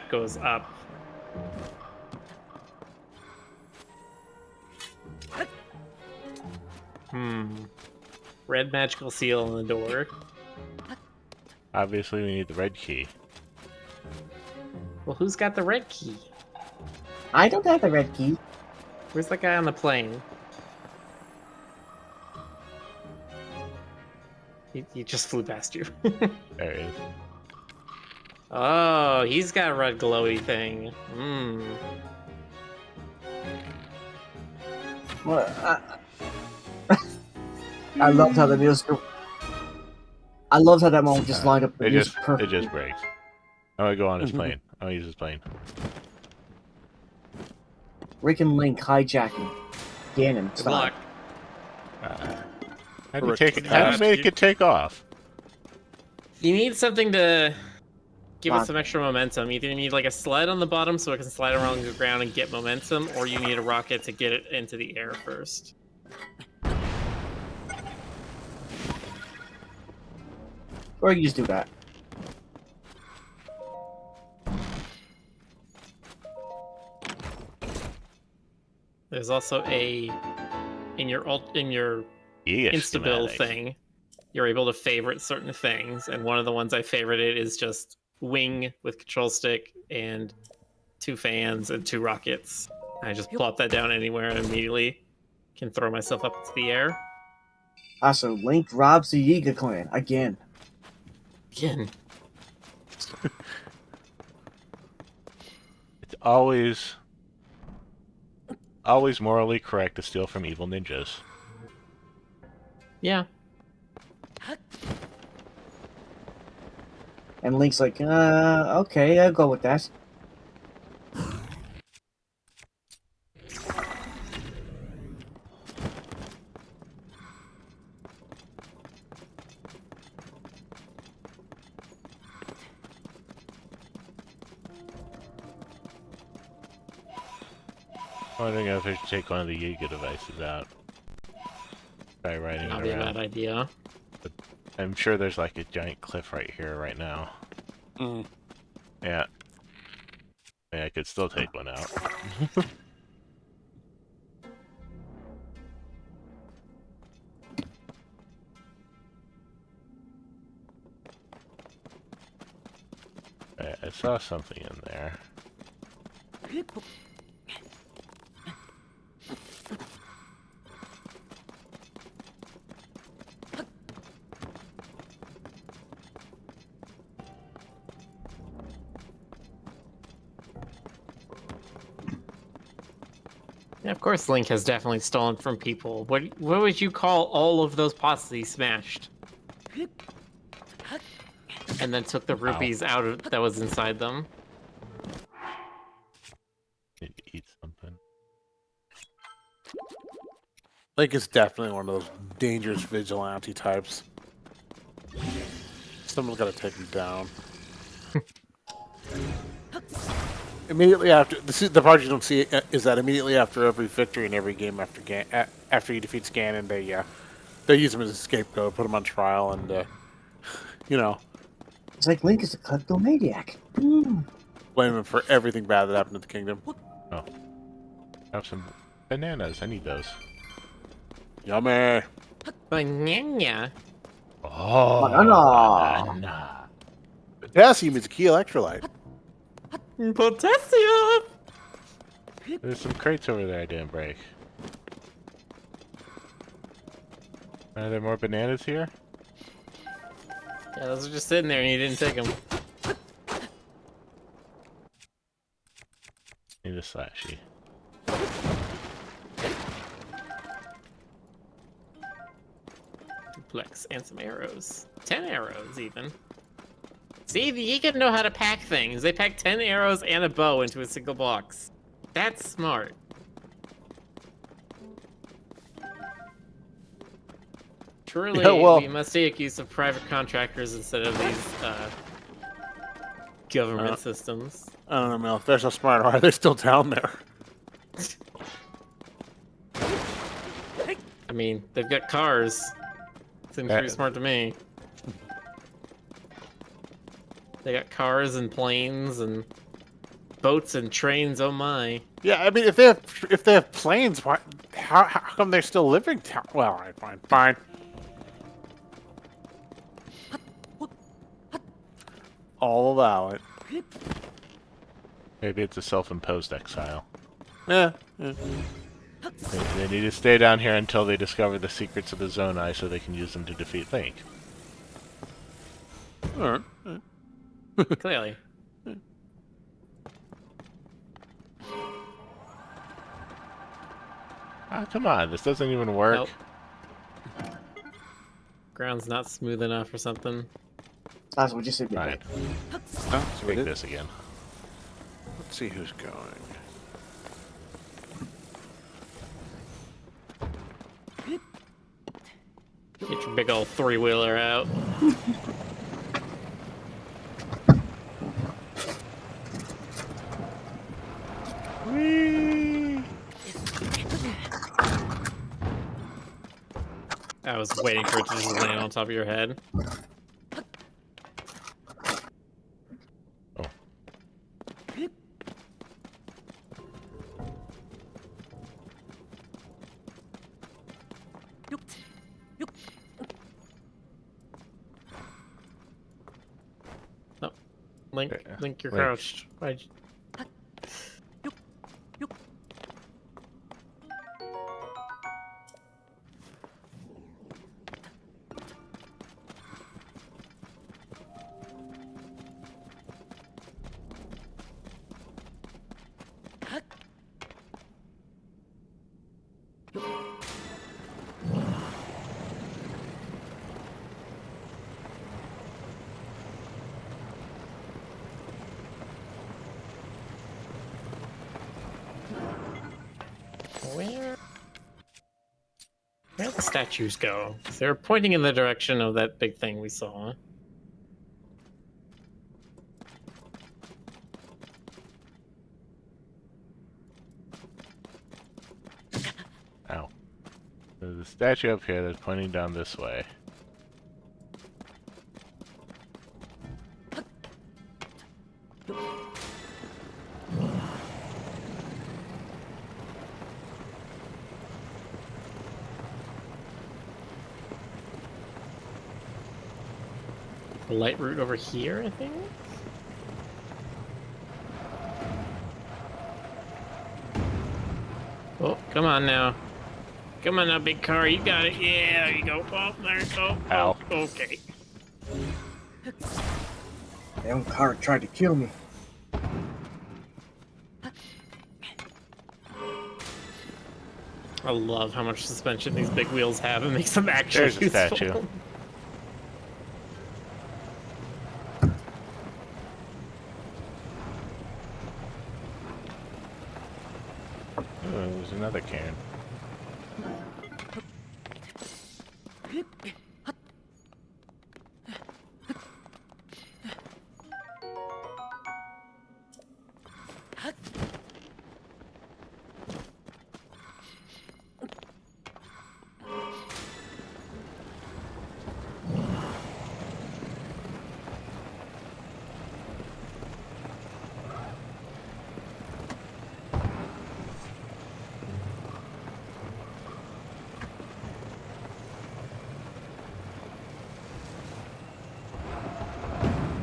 goes up. Red magical seal on the door. Obviously, we need the red key. Well, who's got the red key? I don't have the red key. Where's that guy on the plane? He just flew past you. There it is. Oh, he's got a red glowy thing. Well, I loved how the music. I loved how that moment just lined up the It music just perfectly. breaks. I'm gonna go on his plane. I'm gonna use his plane. Rick and Link hijacking Ganon. Good style. luck. How do you take it? How do you make it take off? You need something to give Wow. it some extra momentum. Either you need like a sled on the bottom so it can slide around the ground and get momentum, or you need a rocket to get it into the air first. Or you just do that. There's also a in your insta build schematic. thing. You're able to favorite certain things, and one of the ones I favorited is just wing with control stick and 2 fans and 2 rockets. I just plop that down anywhere and immediately can throw myself up into the air. Also, Link robs the Yiga clan again. Again. It's always morally correct to steal from evil ninjas. Yeah. And Link's like, okay, I'll go with that. Wondering if I should take one of the Yiga devices out. Try riding Not it be a around. bad idea. I'm sure there's like a giant cliff right here, right now. Mm. Yeah. Yeah, I could still take one out. Right, I saw something in there. Yeah, of course Link has definitely stolen from people. What would you call all of those pots that he smashed? And then took the rupees out of that was inside them. Need to eat something. Link is definitely one of those dangerous vigilante types. Someone's got to take him down. Immediately after, the part you don't see is that immediately after every victory in every game after he defeats Ganon, they use him as a scapegoat, put him on trial, and you know, It's like Link is a kleptomaniac. Mm. blame him for everything bad that happened to the kingdom. Oh. Have some bananas. I need those. Yummy. Banana. Oh, Banana. banana. Potassium is a key electrolyte. Potassium! There's some crates over there I didn't break. Are there more bananas here? Yeah, those are just sitting there and you didn't take them. Need a slashy. Duplex and some arrows. 10 arrows, even. See, the Yiga know how to pack things. They pack 10 arrows and a bow into a single box. That's smart. Truly, Yeah, well- we must make use of private contractors instead of these government systems. I don't know, Mel. If they're so smart, why are they still down there? I mean, they've got cars. Seems pretty smart to me. They got cars and planes and boats and trains. Oh my! Yeah, I mean, if they have planes, why? How come they're still living? Well, all right, fine. I'll allow it. Maybe it's a self-imposed exile. Yeah. They need to stay down here until they discover the secrets of the Zonai so they can use them to defeat Link. All right. Clearly. Ah, come on, this doesn't even work. Nope. Ground's not smooth enough or something. That's what you said. Fine, Oh, so take it is. this again. Let's see who's going. Get your big old three-wheeler out. I was waiting for it to just land on top of your head. Oh. No. Link, Yeah, Link, you're Link. crouched. Why'd you... Where'd the statues go? 'Cause they're pointing in the direction of that big thing we saw. There's a statue up here that's pointing down this way. The light route over here, I think. Oh, come on now. Come on now, big car. You got it. Yeah, there you go. Oh, there you go. Ow. Oh, okay. That own car tried to kill me. I love how much suspension these big wheels have. It makes them actually There's a useful. statue. Oh, there's another can.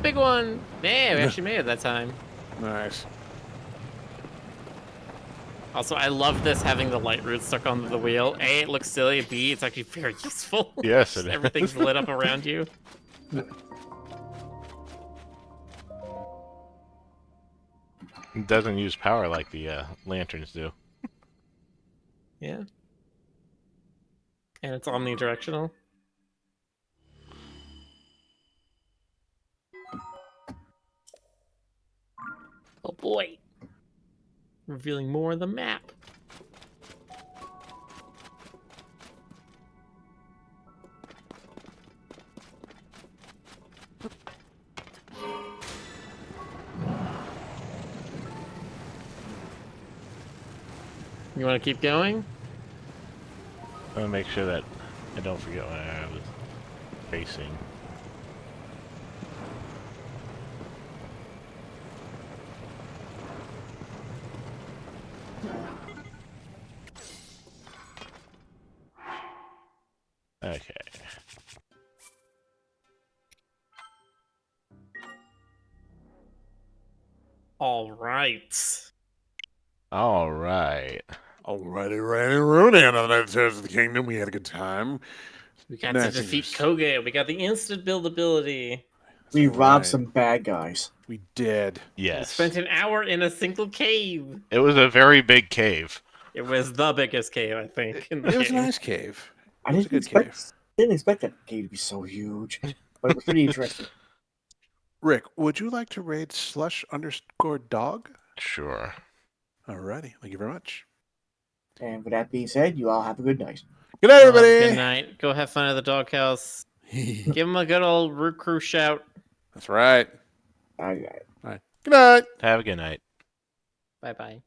Big one. Man, we actually made it that time. Nice. Also, I love this having the light route stuck onto the wheel. A, it looks silly. B, it's actually very useful. Yes, it is. Everything's lit up around you. It doesn't use power like the lanterns do. Yeah. And it's omnidirectional. Oh boy. Revealing more of the map. You want to keep going? I want to make sure that I don't forget what I was facing. Okay. All right. All right. Alrighty, righty, Rooney. Another Tears of the Kingdom. We had a good time. We got Nice to defeat fingers. Koge. We got the instant build ability. We robbed right. some bad guys. We did. We Yes. spent an hour in a single cave. It was a very big cave. It was the biggest cave, I think, in the It was a game. nice cave. I It was a didn't good cave. expect that cave to be so huge, but it was pretty interesting. Rick, would you like to raid slush_dog? Sure. Alrighty, thank you very much. And with that being said, you all have a good night. Good night, Well, everybody. good night. Go have fun at the doghouse. Give him a good old Root Crew shout. That's right. I Good night. Have a good night. Bye bye.